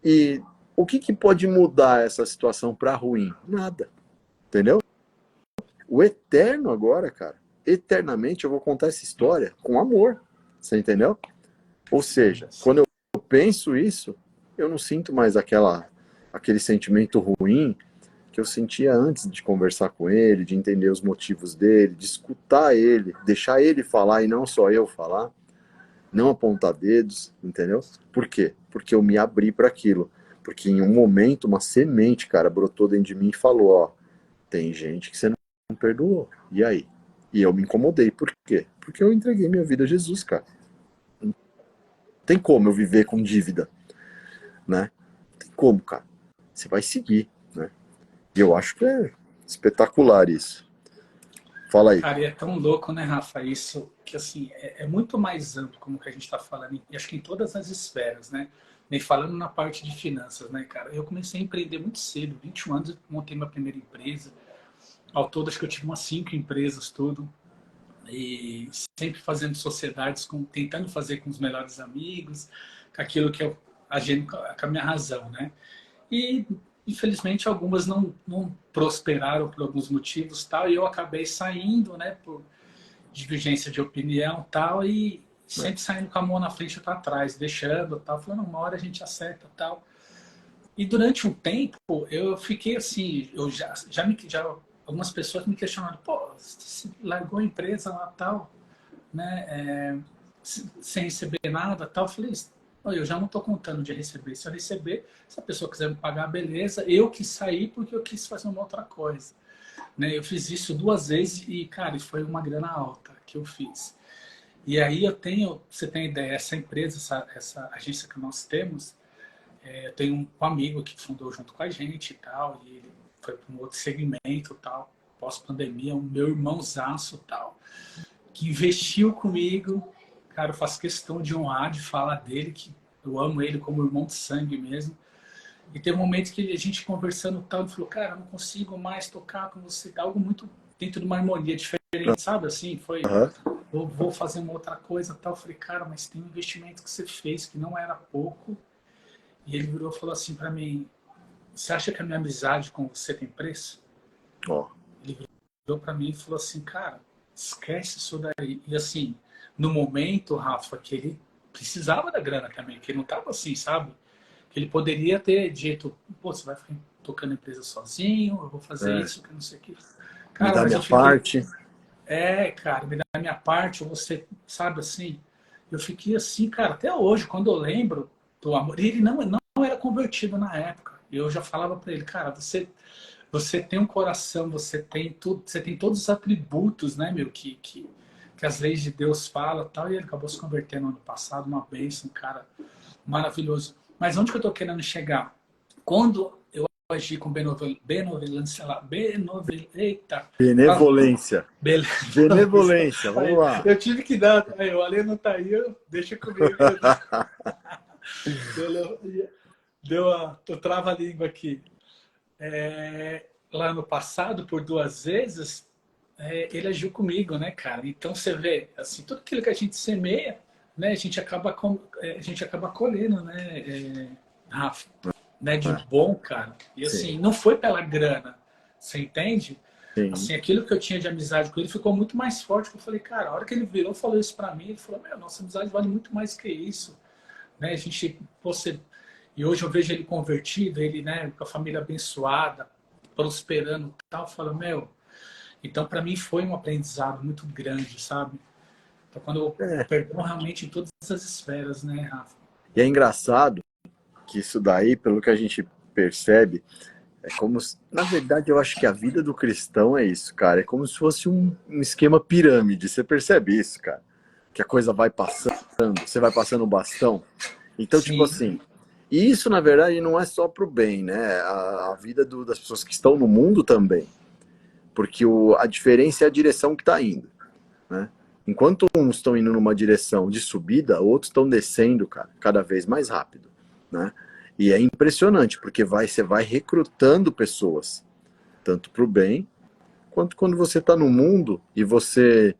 E o que pode mudar essa situação para ruim? Nada, entendeu? O eterno agora, cara, eternamente eu vou contar essa história com amor, você entendeu? Ou seja, quando eu penso isso, eu não sinto mais aquele sentimento ruim, que eu sentia antes de conversar com ele, de entender os motivos dele, de escutar ele, deixar ele falar e não só eu falar, não apontar dedos, entendeu? Por quê? Porque eu me abri para aquilo. Porque em um momento, uma semente, cara, brotou dentro de mim e falou, ó, tem gente que você não perdoou. E aí? E eu me incomodei. Por quê? Porque eu entreguei minha vida a Jesus, cara. Não tem como eu viver com dívida, né? Não tem como, cara. Você vai seguir, né? E eu acho que é espetacular isso. Fala aí. Cara, e é tão louco, né, Rafa, isso, que assim, é muito mais amplo como que a gente está falando, e acho que em todas as esferas, né? Nem falando na parte de finanças, né, cara? Eu comecei a empreender muito cedo, 21 anos eu montei minha primeira empresa, ao todo acho que eu tive umas 5 empresas, tudo, e sempre fazendo sociedades, tentando fazer com os melhores amigos, com aquilo que eu agindo com a minha razão, né? E infelizmente algumas não prosperaram por alguns motivos tal, e eu acabei saindo, né, por divergência de opinião tal, e sempre saindo com a mão na frente e para trás, deixando tal, falando, uma hora a gente acerta tal. E durante um tempo eu fiquei assim, eu já algumas pessoas me questionaram, pô, você largou a empresa lá tal, né, sem receber nada tal. Eu falei, eu já não estou contando de receber. Se eu receber, se a pessoa quiser me pagar, beleza. Eu quis sair porque eu quis fazer uma outra coisa, né? Eu fiz isso 2 vezes e, cara, foi uma grana alta que eu fiz. E aí você tem ideia, essa empresa, essa agência que nós temos, eu tenho um amigo que fundou junto com a gente e tal, e ele foi para um outro segmento e tal, pós-pandemia, um meu irmãozaço e tal, que investiu comigo. Cara, eu faço questão de honrar, de falar dele, que eu amo ele como irmão de sangue mesmo. E teve um momento que a gente conversando tal, ele falou, cara, eu não consigo mais tocar com você, algo muito dentro de uma harmonia diferente, sabe? Assim, foi, Uhum. vou fazer uma outra coisa tal. Eu falei, cara, mas tem um investimento que você fez que não era pouco. E ele virou e falou assim para mim, você acha que a minha amizade com você tem preço? Ó. Ele virou para mim e falou assim, cara, esquece isso daí. E assim, no momento, Rafa, que ele precisava da grana também, que ele não estava assim, sabe? Que ele poderia ter dito, pô, você vai ficar tocando a empresa sozinho, eu vou fazer É. isso, que não sei o que. Me Cara, dá mas minha eu fiquei, parte. cara, me dá a minha parte, você sabe assim, eu fiquei assim, cara, até hoje, quando eu lembro do amor, e ele não era convertido na época. Eu já falava para ele, cara, você tem um coração, você tem tudo, você tem todos os atributos, né, meu, que as leis de Deus falam, tal, e ele acabou se convertendo no ano passado, uma bênção, um cara maravilhoso. Mas onde que eu tô querendo chegar? Quando eu agi com benevolência, eita, Benevolência. beleza. Benevolência, vamos Aí, lá. eu tive que dar, aí, o Ale não tá aí, deixa comigo que eu deu eu trava a língua aqui. Lá no passado, por 2 vezes, ele agiu comigo, né, cara? Então você vê, assim, tudo aquilo que a gente semeia, né, a gente acaba colhendo, né, Rafa, né, de É, bom, cara. E sim, assim, não foi pela grana, você entende? sim. Assim, aquilo que eu tinha de amizade com ele ficou muito mais forte. Que eu falei, cara, a hora que ele virou, falou isso pra mim, ele falou, meu, nossa amizade vale muito mais que isso, né? A gente, você, e hoje eu vejo ele convertido, ele, né, com a família abençoada, prosperando, e tal. Eu falo, meu, então para mim foi um aprendizado muito grande, sabe? Então quando eu É. perdoo realmente em todas as esferas, né, Rafa? E é engraçado que isso daí, pelo que a gente percebe, é como se, na verdade, eu acho que a vida do cristão é isso, cara. É como se fosse um esquema pirâmide. Você percebe isso, cara? Que a coisa vai passando, você vai passando o bastão. Então, tipo Sim, assim, e isso, na verdade, não é só pro bem, né? A vida das pessoas que estão no mundo também. Porque a diferença é a direção que está indo, né? Enquanto uns estão indo numa direção de subida, outros estão descendo, cara, cada vez mais rápido, né? E é impressionante, porque você vai recrutando pessoas, tanto para o bem, quanto quando você está no mundo e você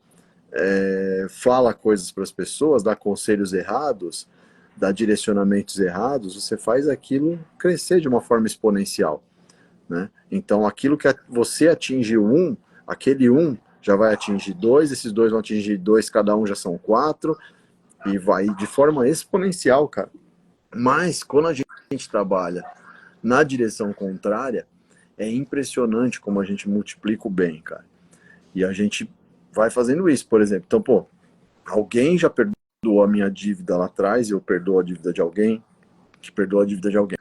fala coisas para as pessoas, dá conselhos errados, dá direcionamentos errados, você faz aquilo crescer de uma forma exponencial, né? Então, aquilo que você atingiu aquele já vai atingir dois, esses dois vão atingir dois, cada um já são quatro, e vai de forma exponencial, cara. Mas, quando a gente trabalha na direção contrária, É impressionante como a gente multiplica o bem, cara. E a gente vai fazendo isso, por exemplo. Então, pô, alguém já perdoou a minha dívida lá atrás, eu perdoo a dívida de alguém, que perdoa a dívida de alguém.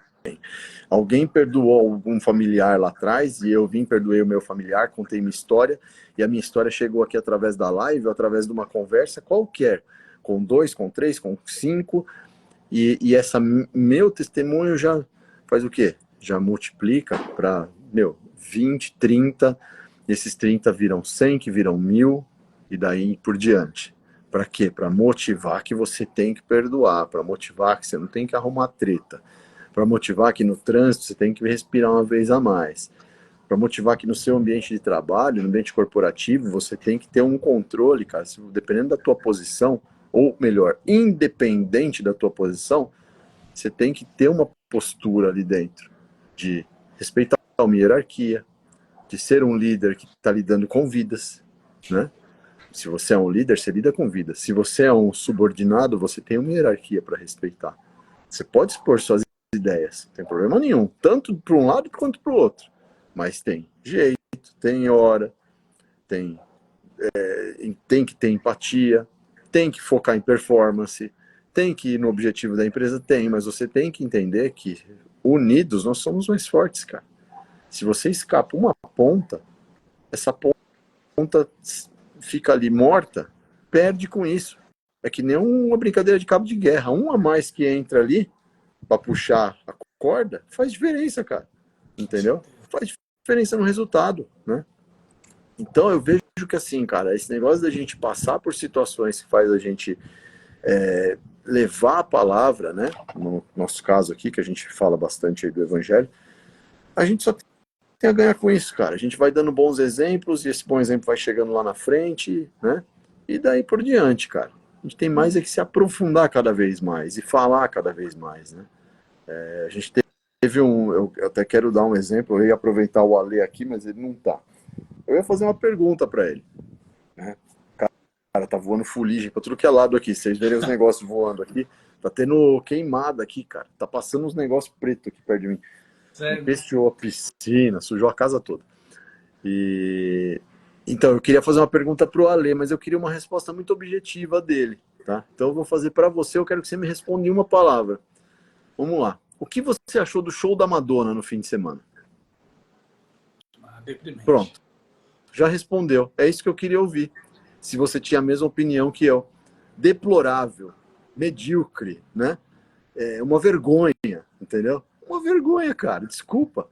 Alguém perdoou algum familiar lá atrás e eu vim, perdoei o meu familiar, contei minha história e a minha história chegou aqui através da live, através de uma conversa qualquer, com 2, com 3, com 5 e essa meu testemunho já faz o quê? Já multiplica para, 20, 30, esses 30 viram 100, que viram 1000 e daí por diante. Para quê? Para motivar que você tem que perdoar, para motivar que você não tem que arrumar treta, para motivar que no trânsito você tem que respirar uma vez a mais, para motivar que no seu ambiente de trabalho, no ambiente corporativo, você tem que ter um controle, cara, dependendo da tua posição, ou melhor, independente da tua posição, você tem que ter uma postura ali dentro, de respeitar uma hierarquia, de ser um líder que está lidando com vidas, né? Se você é um líder, você lida com vidas. Se você é um subordinado, você tem uma hierarquia para respeitar. Você pode expor suas ideias, não tem problema nenhum, tanto para um lado quanto para o outro. Mas tem jeito, tem hora, tem que ter empatia, tem que focar em performance, tem que ir no objetivo da empresa, mas você tem que entender que unidos nós somos mais fortes, cara. Se você escapa uma ponta, essa ponta fica ali morta, perde com isso. É que nem uma brincadeira de cabo de guerra. Um a mais que entra ali para puxar a corda faz diferença, cara. Entendeu? Faz diferença no resultado, né? Então eu vejo que assim, cara, esse negócio da gente passar por situações que faz a gente levar a palavra, né? No nosso caso aqui, que a gente fala bastante aí do evangelho, a gente só tem a ganhar com isso, cara. A gente vai dando bons exemplos e esse bom exemplo vai chegando lá na frente, né? E daí por diante, cara. A gente tem mais é que se aprofundar cada vez mais e falar cada vez mais, né? A gente teve eu até quero dar um exemplo, eu ia aproveitar o Ale aqui, mas ele não tá. Eu ia fazer uma pergunta para ele, né? Cara, tá voando fuligem pra tudo que é lado aqui. Vocês verem os negócios voando aqui. Tá tendo queimada aqui, cara. Tá passando uns negócios pretos aqui perto de mim. Empesteou a piscina, sujou a casa toda. Então, eu queria fazer uma pergunta pro Ale, mas eu queria uma resposta muito objetiva dele, tá? Então eu vou fazer para você, eu quero que você me responda em uma palavra. Vamos lá. O que você achou do show da Madonna no fim de semana? Deprimente. Pronto. Já respondeu. É isso que eu queria ouvir. Se você tinha a mesma opinião que eu. Deplorável, medíocre, né? É uma vergonha, entendeu? Uma vergonha, cara. Desculpa,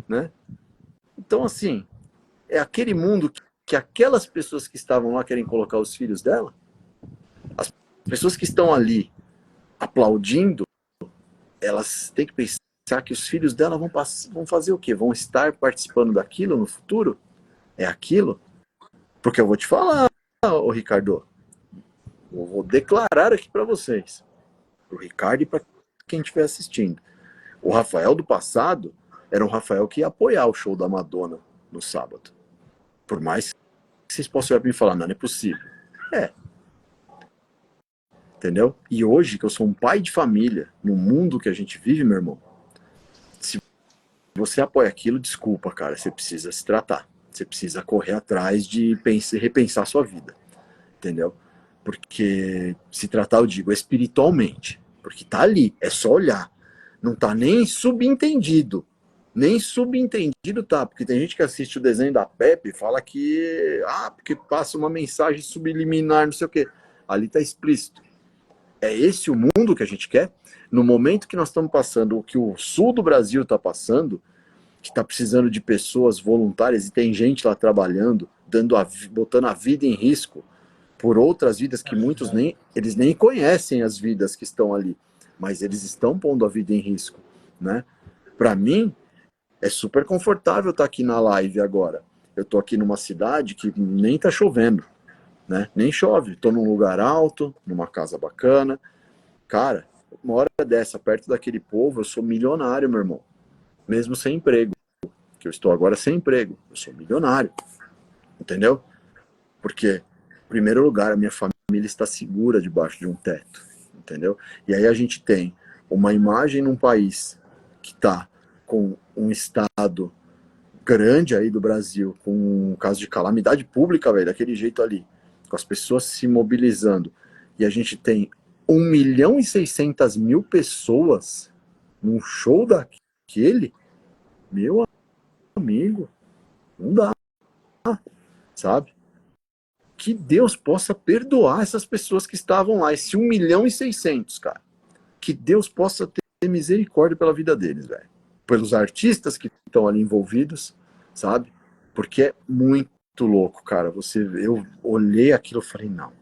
né? Então, assim, é aquele mundo que aquelas pessoas que estavam lá querem colocar os filhos dela, as pessoas que estão ali aplaudindo, elas têm que pensar que os filhos dela vão fazer o quê? Vão estar participando daquilo no futuro? É aquilo? Porque eu vou te falar, ô Ricardo, eu vou declarar aqui para vocês, para o Ricardo e para quem estiver assistindo. O Rafael do passado era um Rafael que ia apoiar o show da Madonna no sábado. Por mais que vocês possam me falar, não é possível. Entendeu? E hoje, que eu sou um pai de família, no mundo que a gente vive, meu irmão, se você apoia aquilo, desculpa, cara, você precisa se tratar. Você precisa correr atrás de repensar a sua vida. Entendeu? Porque se tratar, eu digo, espiritualmente. Porque tá ali, é só olhar. Não tá nem subentendido. Nem subentendido tá, porque tem gente que assiste o desenho da Pepe e fala que, porque passa uma mensagem subliminar, não sei o quê. Ali tá explícito. É esse o mundo que a gente quer? No momento que nós estamos passando, o que o sul do Brasil está passando, que está precisando de pessoas voluntárias e tem gente lá trabalhando, botando a vida em risco por outras vidas que muitos eles nem conhecem as vidas que estão ali, mas eles estão pondo a vida em risco, né? Para mim, é super confortável estar aqui na live agora. Eu estou aqui numa cidade que nem está chovendo, né? Nem chove. Estou num lugar alto, numa casa bacana. Cara, uma hora dessa, perto daquele povo, eu sou milionário, meu irmão. Mesmo sem emprego. Que eu estou agora sem emprego. Eu sou milionário. Entendeu? Porque, em primeiro lugar, a minha família está segura debaixo de um teto. Entendeu? E aí a gente tem uma imagem num país que está com um Estado grande aí do Brasil, com um caso de calamidade pública, velho, daquele jeito ali, com as pessoas se mobilizando, e a gente tem 1.600.000 pessoas num show daquele, meu amigo, não dá, sabe? Que Deus possa perdoar essas pessoas que estavam lá, esse 1.600.000, cara. Que Deus possa ter misericórdia pela vida deles, velho. Pelos artistas que estão ali envolvidos, sabe? Porque é muito louco, cara. Eu olhei aquilo e falei, não.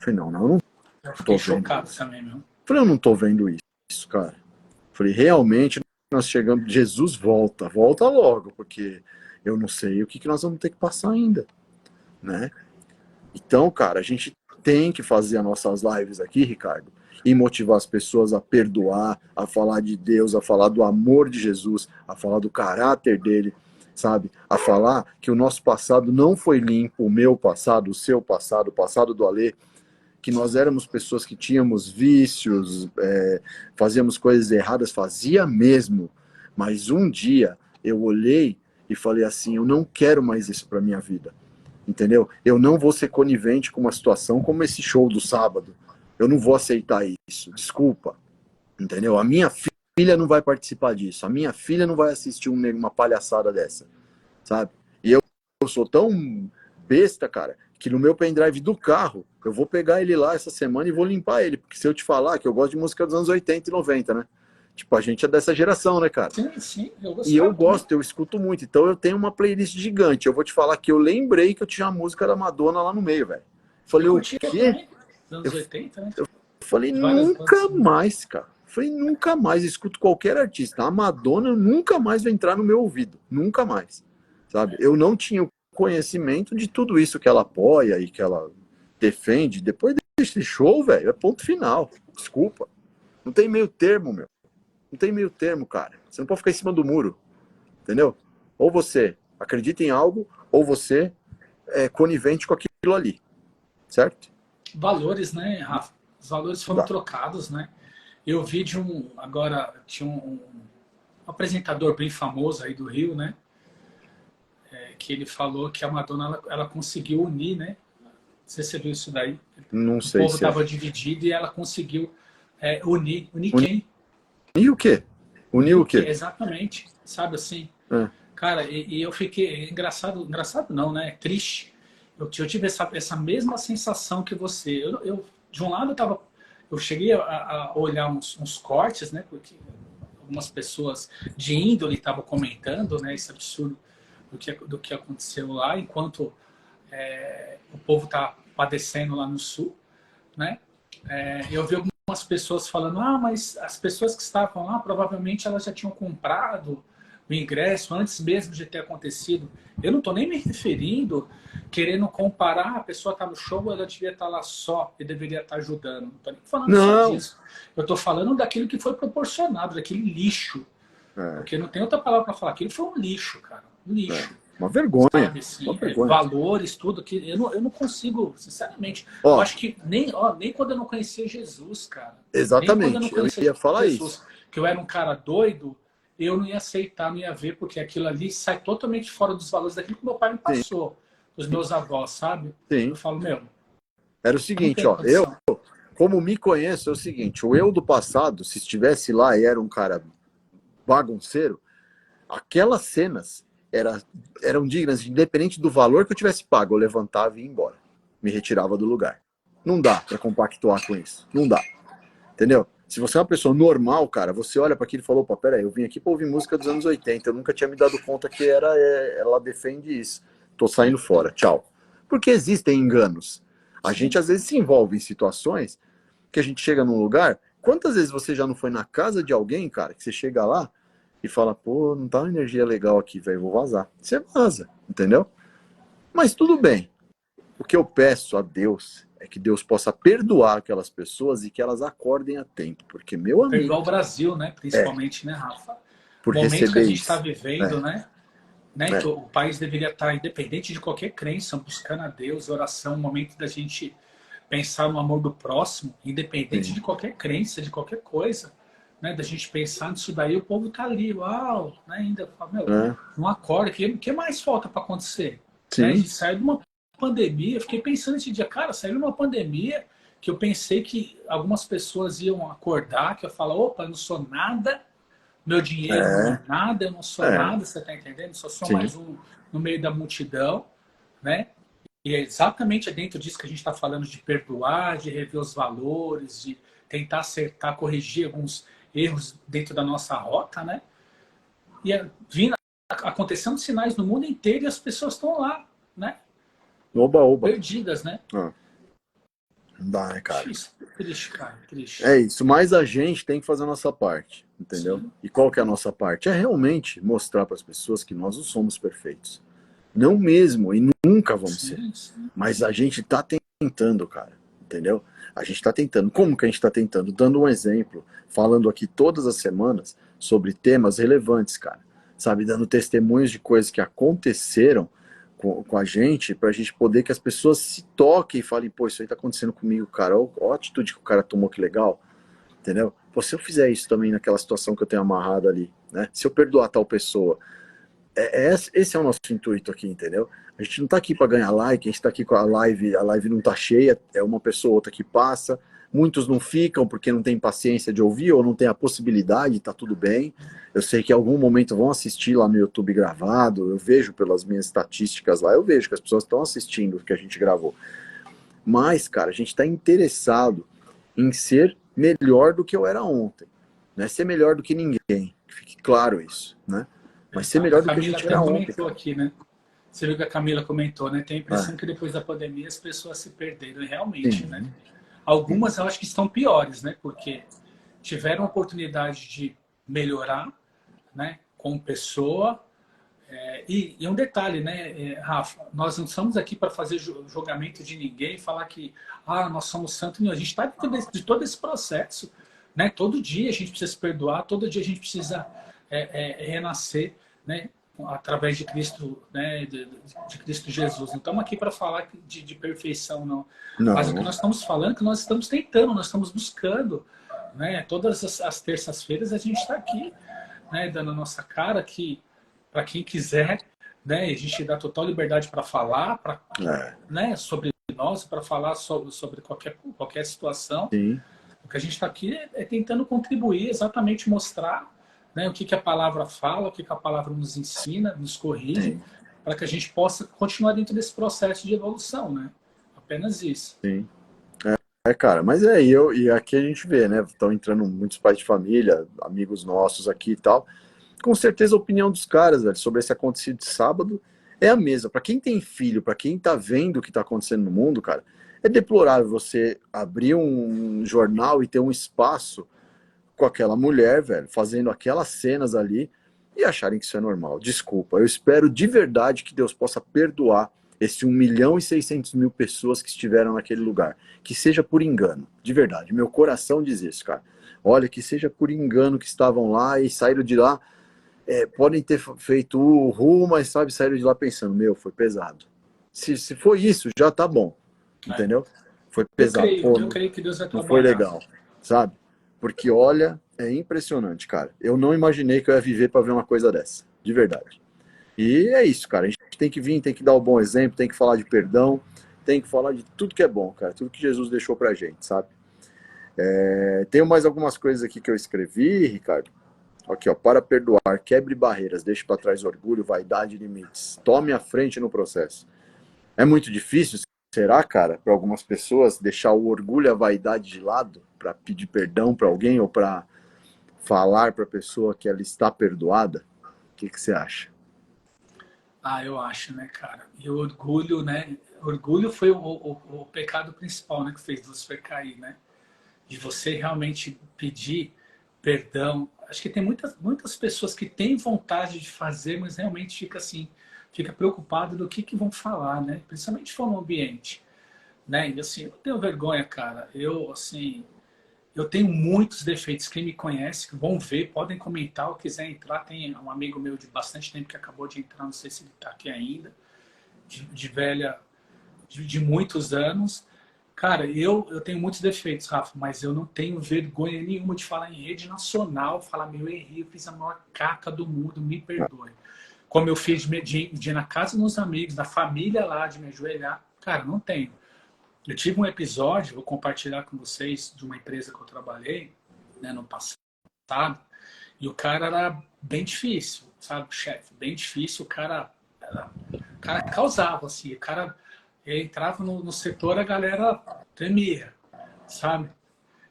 Eu não Eu tô fiquei vendo chocado isso. também, meu. Eu não tô vendo isso, cara. Falei, realmente nós chegamos, Jesus volta logo, porque eu não sei o que nós vamos ter que passar ainda, né? Então, cara, a gente tem que fazer as nossas lives aqui, Ricardo, e motivar as pessoas a perdoar, a falar de Deus, a falar do amor de Jesus, a falar do caráter dele, sabe? A falar que o nosso passado não foi limpo, o meu passado, o passado do Alê, que nós éramos pessoas que tínhamos vícios, fazíamos coisas erradas, fazia mesmo. Mas um dia eu olhei e falei assim, eu não quero mais isso para minha vida. Entendeu? Eu não vou ser conivente com uma situação como esse show do sábado. Eu não vou aceitar isso. Desculpa. Entendeu? A minha filha não vai participar disso. A minha filha não vai assistir uma palhaçada dessa. Sabe? E eu sou tão besta, cara, que no meu pendrive do carro, eu vou pegar ele lá essa semana e vou limpar ele. Porque se eu te falar que eu gosto de música dos anos 80 e 90, né? Tipo, a gente é dessa geração, né, cara? Sim, eu E eu gostava gosto, também. eu escuto muito. Então eu tenho uma playlist gigante. Eu vou te falar que eu lembrei que eu tinha a música da Madonna lá no meio, velho. Falei, Eu o curtia quê? também, dos Eu anos 80, né? falei, Várias bandas, nunca assim. mais, cara. Falei, nunca mais. Eu escuto qualquer artista. A Madonna nunca mais vai entrar no meu ouvido. Nunca mais. Sabe? Eu não tinha o conhecimento de tudo isso que ela apoia e que ela defende. Depois desse show, velho, é ponto final. Desculpa. Não tem meio termo, meu. Não tem meio termo, cara. Você não pode ficar em cima do muro. Entendeu? Ou você acredita em algo, ou você é conivente com aquilo ali. Certo? Valores, né, Rafa? Os valores Não foram dá. trocados, né? Eu vi de agora tinha um apresentador bem famoso aí do Rio, né? Que ele falou que a Madonna ela conseguiu unir, né? Não sei se você viu isso daí. Não O sei povo se é. estava dividido e ela conseguiu unir. Unir Unir quem? o quê? Unir Unir o o quê? quê? Exatamente. Sabe assim? É. Cara, e eu fiquei engraçado não, né? Triste. Eu tive essa mesma sensação que você. De um lado eu cheguei a olhar uns cortes, né? Porque algumas pessoas de índole estavam comentando, né? Esse absurdo do que aconteceu lá, enquanto o povo está padecendo lá no sul, né? Eu vi algumas pessoas falando, mas as pessoas que estavam lá provavelmente elas já tinham comprado o ingresso antes mesmo de ter acontecido. Eu não estou nem me referindo, querendo comparar, a pessoa está no show, ela devia estar lá só e deveria estar ajudando. Não estou nem falando só Não. disso. Eu estou falando daquilo que foi proporcionado, daquele lixo. É, Porque não tem outra palavra para falar. Aquilo foi um lixo, cara. Um é. lixo. Uma vergonha. Sabe, Uma assim, vergonha. valores, tudo, que eu não consigo, sinceramente. Eu Ó, acho que nem quando eu não conhecia Jesus, cara, nem quando eu não exatamente. Eu conhecia ia falar isso. Jesus, que eu era um cara doido, eu não ia aceitar, não ia ver, porque aquilo ali sai totalmente fora dos valores daquilo que meu pai me Sim, passou, dos meus avós, sabe? Eu sim. falo, meu, Era o não seguinte, tem ó. Eu, condição. como me conheço, é o seguinte: o eu do passado, se estivesse lá e era um cara bagunceiro, aquelas cenas eram dignas, independente do valor que eu tivesse pago, eu levantava e ia embora. Me retirava do lugar. Não dá para compactuar com isso. Não dá. Entendeu? Se você é uma pessoa normal, cara, você olha para aquilo e fala, opa, peraí, eu vim aqui para ouvir música dos anos 80, eu nunca tinha me dado conta que ela defende isso. Tô saindo fora, tchau. Porque existem enganos. A gente Sim. às vezes se envolve em situações que a gente chega num lugar. Quantas vezes você já não foi na casa de alguém, cara, que você chega lá e fala, pô, não tá uma energia legal aqui, velho, vou vazar. Você vaza, entendeu? Mas tudo bem. O que eu peço a Deus é que Deus possa perdoar aquelas pessoas e que elas acordem a tempo, porque meu Perdoar amigo, o Brasil, né? é, Principalmente, né, Rafa? O por momento que a receber gente está isso. vivendo, É, né, que é, o país deveria estar independente de qualquer crença, buscando a Deus, oração, o momento da gente pensar no amor do próximo, independente sim, de qualquer crença, de qualquer coisa, né, da gente pensar nisso daí, o povo tá ali, uau, né, ainda, meu, É, não acorda, o que mais falta para acontecer? Né? A sim, gente saiu de uma pandemia, eu fiquei pensando esse dia, cara, saiu de uma pandemia que eu pensei que algumas pessoas iam acordar, que eu falar, opa, eu não sou nada, meu dinheiro não é, é nada, eu não sou é, nada, você tá entendendo? Só sou sim. mais um no meio da multidão, né? E é exatamente dentro disso que a gente está falando de perdoar, de rever os valores, de tentar acertar, corrigir alguns erros dentro da nossa rota, né? E vindo, acontecendo sinais no mundo inteiro e as pessoas estão lá, né? Oba, oba. Perdidas, né? Ah, não dá, né, cara? Triste, triste, cara, É triste. isso, mas a gente tem que fazer a nossa parte, entendeu? Sim, E qual que é a nossa parte? É realmente mostrar para as pessoas que nós não somos perfeitos. Não mesmo, e nunca vamos ser. sim, sim. Mas a gente tá tentando, cara, entendeu? A gente tá tentando. Como que a gente tá tentando? Dando um exemplo, falando aqui todas as semanas sobre temas relevantes, cara. Sabe, dando testemunhos de coisas que aconteceram com a gente, pra gente poder que as pessoas se toquem e falem, pô, isso aí tá acontecendo comigo, cara. Ó a atitude que o cara tomou, que legal, entendeu? Pô, se eu fizer isso também naquela situação que eu tenho amarrado ali, né? Se eu perdoar tal pessoa, esse é o nosso intuito aqui, entendeu? A gente não tá aqui para ganhar like, a gente tá aqui com a live não tá cheia, é uma pessoa ou outra que passa, muitos não ficam porque não tem paciência de ouvir ou não tem a possibilidade, tá tudo bem. Eu sei que em algum momento vão assistir lá no YouTube gravado, eu vejo pelas minhas estatísticas lá, eu vejo que as pessoas estão assistindo o que a gente gravou. Mas, cara, a gente está interessado em ser melhor do que eu era ontem. Não é ser melhor do que ninguém, que fique claro isso, né? Mas ser Exato. A melhor do que a Camila gente até era ontem, comentou cara. aqui, né? Você viu que a Camila comentou, né? Tem a É, impressão que depois da pandemia as pessoas se perderam, e realmente, né? sim, sim, Algumas eu acho que estão piores, né? Porque tiveram a oportunidade de melhorar, né? Como pessoa. E um detalhe, né, Rafa? Nós não estamos aqui para fazer julgamento de ninguém, falar que nós somos santos. Não, a gente está dentro de todo esse processo, né? Todo dia a gente precisa se perdoar, todo dia a gente precisa renascer, né? Através de Cristo, né? De Cristo Jesus. Não estamos aqui para falar de perfeição, não. Mas o que não, nós estamos falando é que nós estamos tentando, nós estamos buscando, né? Todas as terças-feiras a gente está aqui, né? Dando a nossa cara que para quem quiser, né? A gente dá total liberdade para falar, para, é, né? Sobre nós, para falar sobre qualquer situação. sim, O que a gente está aqui é tentando contribuir, exatamente mostrar, né? O que a palavra fala, o que a palavra nos ensina, nos corrige, sim, para que a gente possa continuar dentro desse processo de evolução, né? Apenas isso. sim. É, cara, mas é, e aqui a gente vê, né? Estão entrando muitos pais de família, amigos nossos aqui e tal. Com certeza a opinião dos caras, velho, sobre esse acontecido de sábado é a mesma. Para quem tem filho, para quem tá vendo o que tá acontecendo no mundo, cara, é deplorável você abrir um jornal e ter um espaço com aquela mulher, velho, fazendo aquelas cenas ali e acharem que isso é normal. Desculpa, eu espero de verdade que Deus possa perdoar esse 1.600.000 pessoas que estiveram naquele lugar. Que seja por engano, de verdade. Meu coração diz isso, cara. Olha, que seja por engano que estavam lá e saíram de lá. Podem ter feito o ru, mas sabe, saíram de lá pensando, meu, foi pesado. Se foi isso, já tá bom, É. entendeu? Foi pesado, pô, Eu creio que Deus vai não foi trabalhar. legal, sabe? Porque olha, é impressionante, cara. Eu não imaginei que eu ia viver para ver uma coisa dessa, de verdade. E é isso, cara. A gente tem que vir, tem que dar o bom exemplo, tem que falar de perdão, tem que falar de tudo que é bom, cara. Tudo que Jesus deixou pra gente, sabe? Tenho mais algumas coisas aqui que eu escrevi, Ricardo. Aqui, ó. Para perdoar, quebre barreiras, deixe para trás orgulho, vaidade e limites. Tome a frente no processo. É muito difícil, será, cara, para algumas pessoas deixar o orgulho e a vaidade de lado para pedir perdão para alguém ou para falar para a pessoa que ela está perdoada? O que você acha? Eu acho, né, cara? E o orgulho, né? Orgulho foi o pecado principal, né? Que fez você cair, né? De você realmente pedir perdão. Acho que tem muitas pessoas que têm vontade de fazer, mas realmente fica assim, fica preocupado do que vão falar, né? Principalmente se for no ambiente, né? E assim, eu tenho vergonha, cara. Eu, assim, eu tenho muitos defeitos. Quem me conhece, que vão ver, podem comentar ou quiser entrar. Tem um amigo meu de bastante tempo que acabou de entrar, não sei se ele está aqui ainda, de velha, de muitos anos. Cara, eu tenho muitos defeitos, Rafa, mas eu não tenho vergonha nenhuma de falar em rede nacional, falar, meu, errei, eu fiz a maior caca do mundo, me perdoe. Como eu fiz de ir na casa dos amigos, da família lá, de me ajoelhar. Cara, não tenho. Eu tive um episódio, vou compartilhar com vocês, de uma empresa que eu trabalhei, né, no passado, e o cara era bem difícil, sabe, chefe? Bem difícil, o cara causava, assim, o cara entrava no setor, a galera tremia, sabe?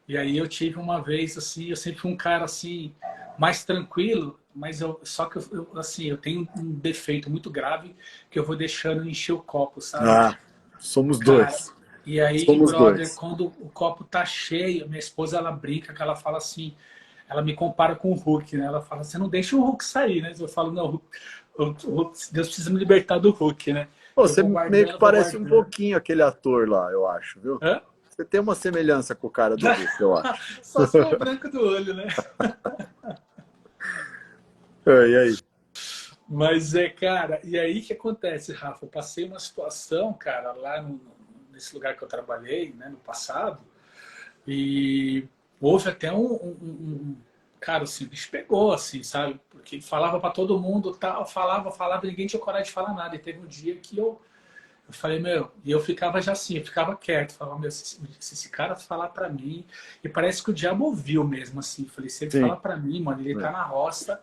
E aí eu tive uma vez, assim, eu sempre fui um cara, assim, mais tranquilo, mas só que assim, eu tenho um defeito muito grave que eu vou deixando encher o copo, sabe? Ah, somos Cara, dois. e aí, Somos brother, dois. quando o copo tá cheio, minha esposa, ela brinca, que ela fala assim, ela me compara com o Hulk, né? Ela fala, você não deixa o Hulk sair, né? Eu falo, não, Deus precisa me libertar do Hulk, né? Pô, Eu você vou meio que guardando, vou parece um guardando. pouquinho aquele ator lá, eu acho, viu? Hã? Você tem uma semelhança com o cara do Hulk, eu acho. Só se for o branco do olho, né? E aí? Mas cara, e aí que acontece, Rafa? Eu passei uma situação, cara, lá nesse lugar que eu trabalhei, né, no passado, e houve até cara, assim, o bicho pegou, assim, sabe? Porque falava pra todo mundo, tal, falava, ninguém tinha coragem de falar nada. E teve um dia que eu falei, meu, e eu ficava já assim, eu ficava quieto, falava, meu, se esse cara falar pra mim, e parece que o diabo ouviu mesmo, assim, eu falei, se ele Sim. falar pra mim, mano, ele tá É. na roça,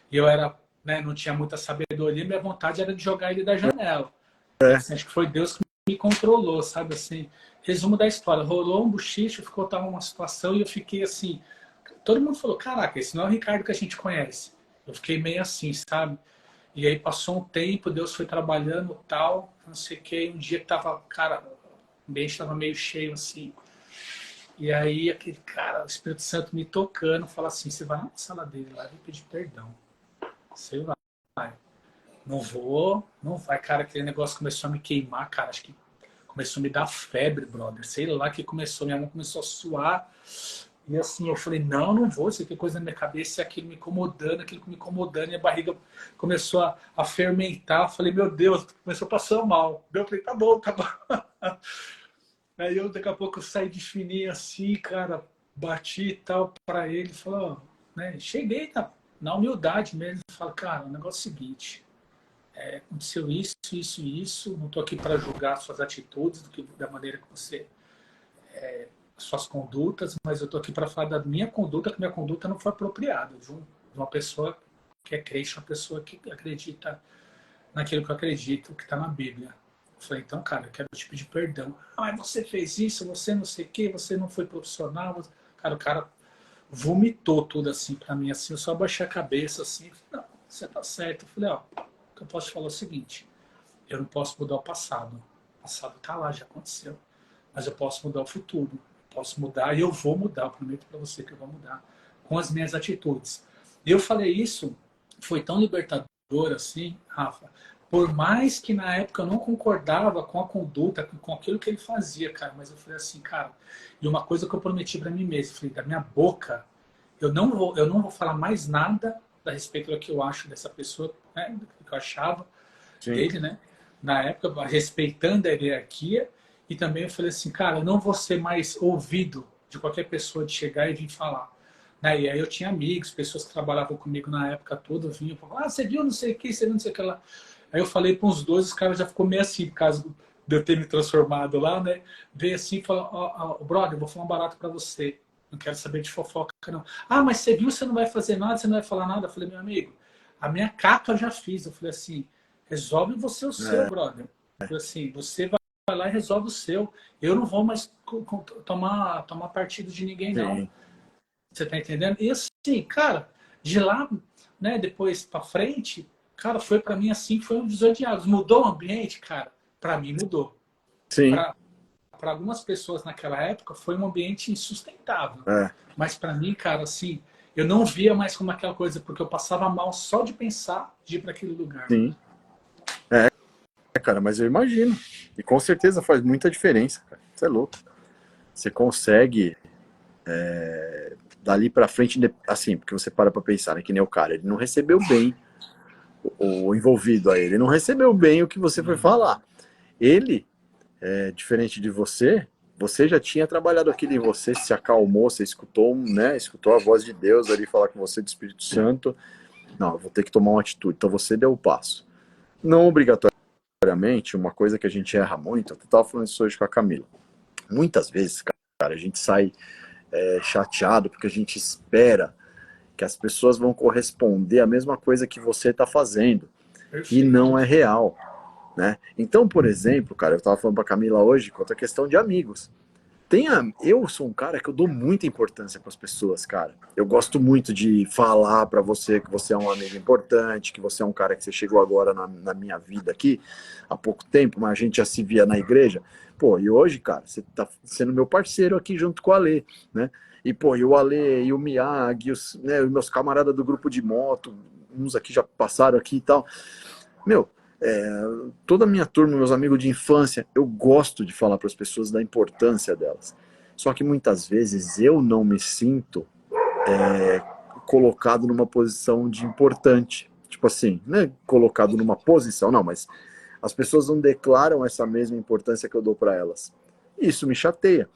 e eu era, né, não tinha muita sabedoria, minha vontade era de jogar ele da janela. E, É. assim, acho que foi Deus que me controlou, sabe, assim, resumo da história, rolou um bochicho, ficou tava uma situação, e eu fiquei assim, todo mundo falou, caraca, esse não é o Ricardo que a gente conhece. Eu fiquei meio assim, sabe? E aí passou um tempo, Deus foi trabalhando tal, não sei o que. Um dia que tava, cara, o ambiente tava meio cheio assim. E aí aquele cara, o Espírito Santo me tocando, fala assim: você vai na sala dele lá e pedir perdão. Você vai. Não vou, não vai. Cara, aquele negócio começou a me queimar, cara. Acho que começou a me dar febre, brother. Sei lá que começou, minha mão começou a suar. E assim, eu falei, não, não vou, isso aqui é coisa na minha cabeça, e aquilo me incomodando, e a barriga começou a fermentar. Eu falei, meu Deus, começou a passar mal. Eu falei, tá bom, tá bom. Aí eu, daqui a pouco, eu saí de fininho assim, cara, bati e tal para ele, falou, né, cheguei na humildade mesmo, falei, cara, o negócio é o seguinte, aconteceu isso, isso e isso, não tô aqui para julgar suas atitudes, da maneira que você suas condutas, mas eu estou aqui para falar da minha conduta, que minha conduta não foi apropriada de uma pessoa que é crente, uma pessoa que acredita naquilo que eu acredito, que está na Bíblia. Eu falei, então, cara, eu quero te pedir perdão. Ah, mas você fez isso, você não sei o quê, você não foi profissional. Cara, o cara vomitou tudo assim para mim, assim, eu só baixei a cabeça assim, não, você tá certo. Eu falei, ó, o que eu posso te falar é o seguinte, eu não posso mudar o passado. O passado tá lá, já aconteceu. Mas eu posso mudar o futuro. Posso mudar e eu vou mudar. Eu prometo para você que eu vou mudar com as minhas atitudes. E eu falei isso, foi tão libertador assim, Rafa. Por mais que na época eu não concordava com a conduta, com aquilo que ele fazia, cara, mas eu falei assim, cara, e uma coisa que eu prometi para mim mesmo, falei, da minha boca, eu não vou falar mais nada a respeito do que eu acho dessa pessoa, né, do que eu achava Sim. dele, né? Na época, respeitando a hierarquia, e também eu falei assim, cara, eu não vou ser mais ouvido de qualquer pessoa de chegar e vir falar. Né? E aí eu tinha amigos, pessoas que trabalhavam comigo na época toda, vinham e falavam, ah, você viu não sei o que, você viu não sei o que lá. Aí eu falei para uns dois, os caras já ficou meio assim, por causa de eu ter me transformado lá, né? Veio assim e falou, ó, brother, eu vou falar um barato para você. Não quero saber de fofoca, não. Ah, mas você viu, você não vai fazer nada, você não vai falar nada. Eu falei, meu amigo, a minha caca eu já fiz. Eu falei assim, resolve você o seu, É. brother. Eu falei assim, você vai lá e resolve o seu. Eu não vou mais tomar partido de ninguém, não. Sim. Você tá entendendo? E assim, cara, de lá, né, depois pra frente, cara, foi pra mim assim, foi um divisor de águas. Mudou o ambiente, cara? Pra mim mudou. Sim. Pra algumas pessoas naquela época foi um ambiente insustentável. É. Mas pra mim, cara, assim, eu não via mais como aquela coisa, porque eu passava mal só de pensar de ir para aquele lugar. Sim. Cara, mas eu imagino. E com certeza faz muita diferença, cara. Você é louco. Você consegue dali pra frente, assim, porque você para pra pensar, né? Que nem o cara, ele não recebeu bem o envolvido a ele não recebeu bem o que você foi falar. Ele, diferente de você, Você já tinha trabalhado aquilo em você, se acalmou, você escutou, né? Escutou a voz de Deus ali falar com você, do Espírito Santo. Não, eu vou ter que tomar uma atitude. Então você deu o passo. Não obrigatoriamente, uma coisa que a gente erra muito, eu estava falando isso hoje com a Camila. Muitas vezes, cara, a gente sai chateado porque a gente espera que as pessoas vão corresponder à mesma coisa que você está fazendo. E não é real. Né? Então, por exemplo, cara, eu estava falando para a Camila hoje quanto à questão de amigos. Eu sou um cara que eu dou muita importância para as pessoas, cara. Eu gosto muito de falar para você que você é um amigo importante, que você é um cara que você chegou agora na minha vida aqui há pouco tempo, mas a gente já se via na igreja. Pô, e hoje, cara, você tá sendo meu parceiro aqui junto com o Ale, né? E, pô, e o Ale, e o Miyagi, os meus camaradas do grupo de moto, uns aqui já passaram aqui e tal. Meu, toda a minha turma, meus amigos de infância, eu gosto de falar para as pessoas da importância delas. Só que muitas vezes eu não me sinto colocado numa posição de importante. Tipo assim, né? Colocado numa posição, não, mas as pessoas não declaram essa mesma importância que eu dou para elas. Isso me chateia.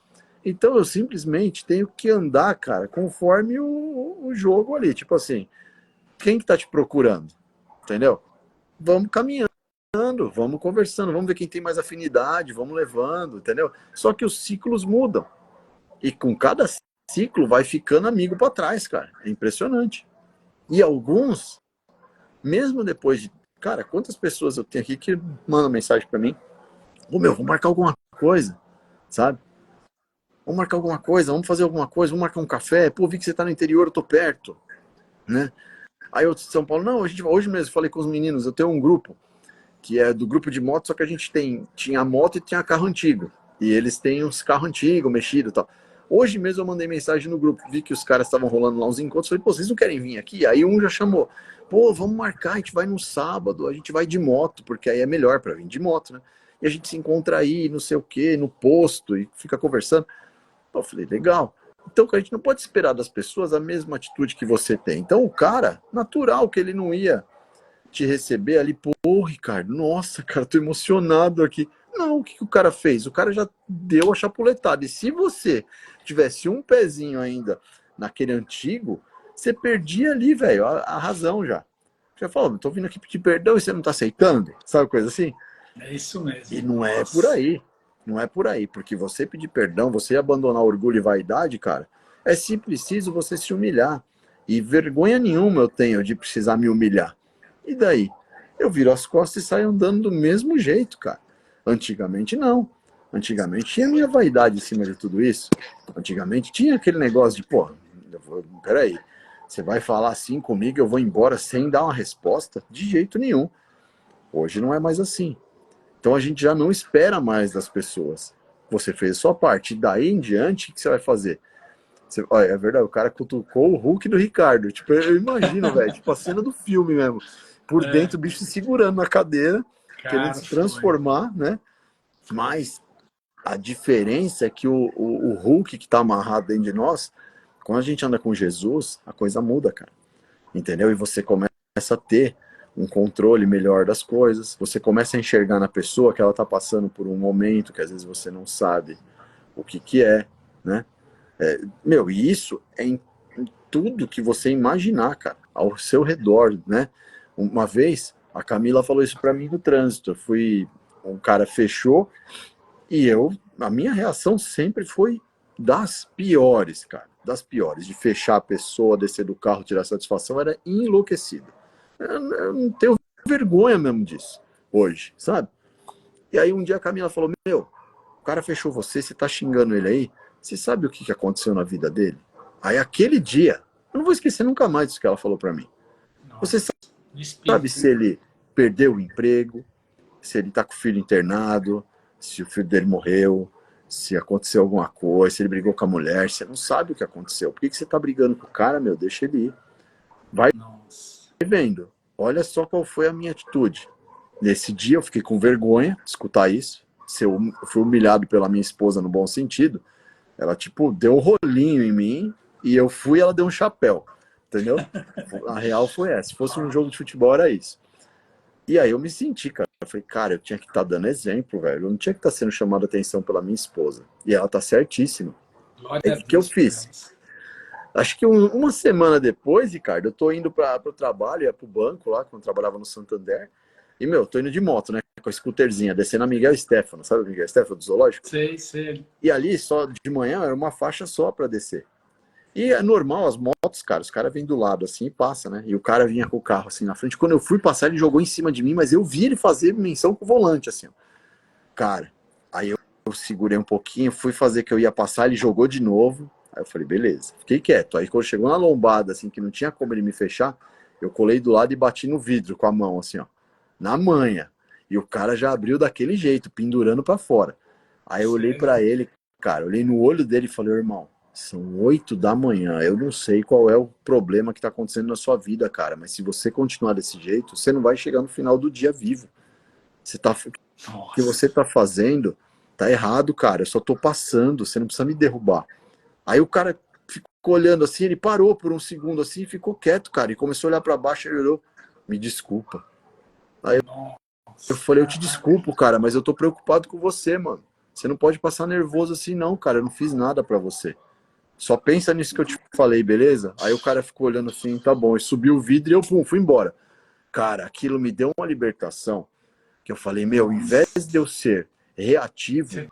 Então eu simplesmente tenho que andar, cara, conforme o jogo ali. Tipo assim, quem que tá te procurando? Entendeu? Vamos caminhando. Vamos conversando, vamos ver quem tem mais afinidade, vamos levando, entendeu? Só que os ciclos mudam. E com cada ciclo vai ficando amigo para trás, cara. É impressionante. E alguns, mesmo depois de... Cara, quantas pessoas eu tenho aqui que mandam mensagem para mim? Ô, meu, vamos marcar alguma coisa, sabe? Vamos marcar alguma coisa, vamos fazer alguma coisa, vamos marcar um café. Pô, vi que você tá no interior, eu tô perto, né? Aí outros de São Paulo, não, hoje mesmo falei com os meninos, eu tenho um grupo que é do grupo de moto, só que a gente tinha moto e tinha carro antigo. E eles têm uns carros antigos, mexidos e tal. Hoje mesmo eu mandei mensagem no grupo, vi que os caras estavam rolando lá uns encontros, falei, pô, vocês não querem vir aqui? Aí um já chamou, pô, vamos marcar, a gente vai no sábado, a gente vai de moto, porque aí é melhor para vir de moto, né? E a gente se encontra aí, não sei o quê, no posto, e fica conversando. Eu falei, legal. Então, a gente não pode esperar das pessoas a mesma atitude que você tem. Então, o cara, natural que ele não ia te receber ali, pô, Ricardo, nossa, cara, tô emocionado aqui. Não, o que o cara fez? O cara já deu a chapuletada. E se você tivesse um pezinho ainda naquele antigo, você perdia ali, velho, a razão já. Já falou, tô vindo aqui pedir perdão e você não tá aceitando? Sabe coisa assim? É isso mesmo. E não é Nossa. por aí. Não é por aí. Porque você pedir perdão, você abandonar orgulho e vaidade, cara, é se preciso você se humilhar. E vergonha nenhuma eu tenho de precisar me humilhar. E daí? Eu viro as costas e saio andando do mesmo jeito, cara. Antigamente não. Antigamente tinha minha vaidade em cima de tudo isso. Antigamente tinha aquele negócio de, pô, peraí, você vai falar assim comigo, eu vou embora sem dar uma resposta? De jeito nenhum. Hoje não é mais assim. Então a gente já não espera mais das pessoas. Você fez a sua parte. E daí em diante, o que você vai fazer? Olha, é verdade, o cara cutucou o Hulk do Ricardo. Tipo, eu imagino, velho, tipo a cena do filme mesmo. Por dentro, o bicho se segurando na cadeira, querendo se transformar, né? Mas a diferença é que o Hulk que tá amarrado dentro de nós, quando a gente anda com Jesus, a coisa muda, cara. Entendeu? E você começa a ter um controle melhor das coisas, você começa a enxergar na pessoa que ela tá passando por um momento que às vezes você não sabe o que é, né? Meu, e isso é em tudo que você imaginar, cara, ao seu redor, né? Uma vez, a Camila falou isso pra mim no trânsito. Um cara fechou e a minha reação sempre foi das piores, cara, das piores, de fechar a pessoa, descer do carro, tirar satisfação, era enlouquecido. Eu não tenho vergonha mesmo disso, hoje, sabe? E aí um dia a Camila falou, meu, o cara fechou você tá xingando ele aí, você sabe o que aconteceu na vida dele? Aí aquele dia, eu não vou esquecer nunca mais disso que ela falou pra mim. Você sabe se ele perdeu o emprego, se ele tá com o filho internado, se o filho dele morreu, se aconteceu alguma coisa, se ele brigou com a mulher, você não sabe o que aconteceu. Por que você tá brigando com o cara, meu? Deixa ele ir. Vai vendo. Olha só qual foi a minha atitude. Nesse dia eu fiquei com vergonha de escutar isso. Eu fui humilhado pela minha esposa no bom sentido. Ela, tipo, deu um rolinho em mim e eu fui e ela deu um chapéu. Entendeu? A real foi essa. Se fosse um jogo de futebol, era isso. E aí eu me senti, cara. Eu falei, cara, eu tinha que estar dando exemplo, velho. Eu não tinha que estar sendo chamado a atenção pela minha esposa. E ela tá certíssima. Glória Aí a o que, que eu Deus por fiz? elas. Acho que uma semana depois, Ricardo, eu tô indo para o trabalho, ia pro banco lá, quando eu trabalhava no Santander. E, meu, tô indo de moto, né? Com a scooterzinha, descendo a Miguel Stefano, sabe o Miguel Stefano do Zoológico? Sei. E ali, só de manhã, era uma faixa só para descer. E é normal, as motos, cara, os caras vêm do lado assim e passa, né? E o cara vinha com o carro assim na frente. Quando eu fui passar, ele jogou em cima de mim, mas eu vi ele fazer menção com o volante, assim, ó. Cara, aí eu segurei um pouquinho, fui fazer que eu ia passar, ele jogou de novo. Aí eu falei, beleza. Fiquei quieto. Aí quando chegou na lombada, assim, que não tinha como ele me fechar, eu colei do lado e bati no vidro com a mão, assim, ó. Na manha. E o cara já abriu daquele jeito, pendurando pra fora. Aí eu olhei Sério? pra ele, cara, olhei no olho dele e falei, irmão, são 8 da manhã, eu não sei qual é o problema que tá acontecendo na sua vida, cara, mas se você continuar desse jeito, você não vai chegar no final do dia vivo. Você tá, o que Nossa. você tá fazendo tá errado, cara, eu só tô passando, você não precisa me derrubar. Aí o cara ficou olhando assim, ele parou por um segundo assim, e ficou quieto, cara, e começou a olhar pra baixo, ele olhou, me desculpa. Aí eu Nossa. falei, eu te desculpo, cara, mas eu tô preocupado com você, mano. Você não pode passar nervoso assim, não, cara. Eu não fiz nada pra você. Só pensa nisso que eu te falei, beleza? Aí o cara ficou olhando assim, tá bom. E subiu o vidro e eu, pum, fui embora. Cara, aquilo me deu uma libertação. Que eu falei, meu, em vez Nossa. de eu ser reativo, Você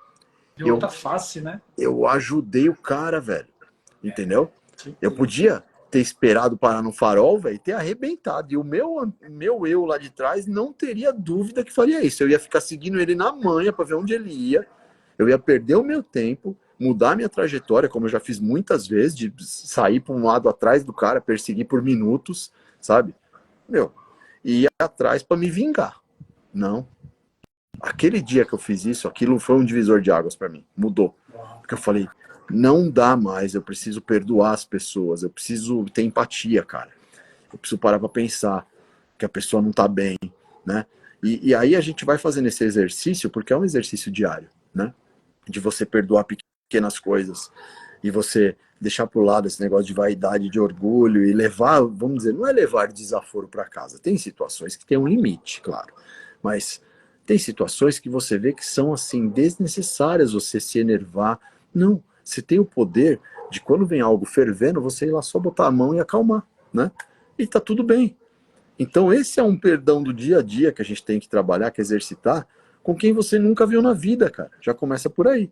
deu eu, outra face, né? eu ajudei o cara, velho. Entendeu? Eu Certeza. podia ter esperado parar no farol, velho, e ter arrebentado. E o meu eu lá de trás não teria dúvida que faria isso. Eu ia ficar seguindo ele na manha para ver onde ele ia. Eu ia perder o meu tempo, mudar a minha trajetória, como eu já fiz muitas vezes, de sair para um lado atrás do cara, perseguir por minutos, sabe? Meu, e ir atrás para me vingar. Não. Aquele dia que eu fiz isso, aquilo foi um divisor de águas para mim. Mudou. Uau. Porque eu falei, não dá mais, eu preciso perdoar as pessoas, eu preciso ter empatia, cara. Eu preciso parar para pensar que a pessoa não tá bem, né? E aí a gente vai fazendo esse exercício, porque é um exercício diário, né? De você perdoar pequenas coisas e você deixar por lado esse negócio de vaidade, de orgulho e levar, vamos dizer, não é levar desaforo para casa. Tem situações que tem um limite, claro, mas tem situações que você vê que são assim desnecessárias você se enervar. Não, você tem o poder de quando vem algo fervendo, você ir lá só botar a mão e acalmar, né? E tá tudo bem. Então esse é um perdão do dia a dia que a gente tem que trabalhar, que exercitar com quem você nunca viu na vida, cara. Já começa por aí.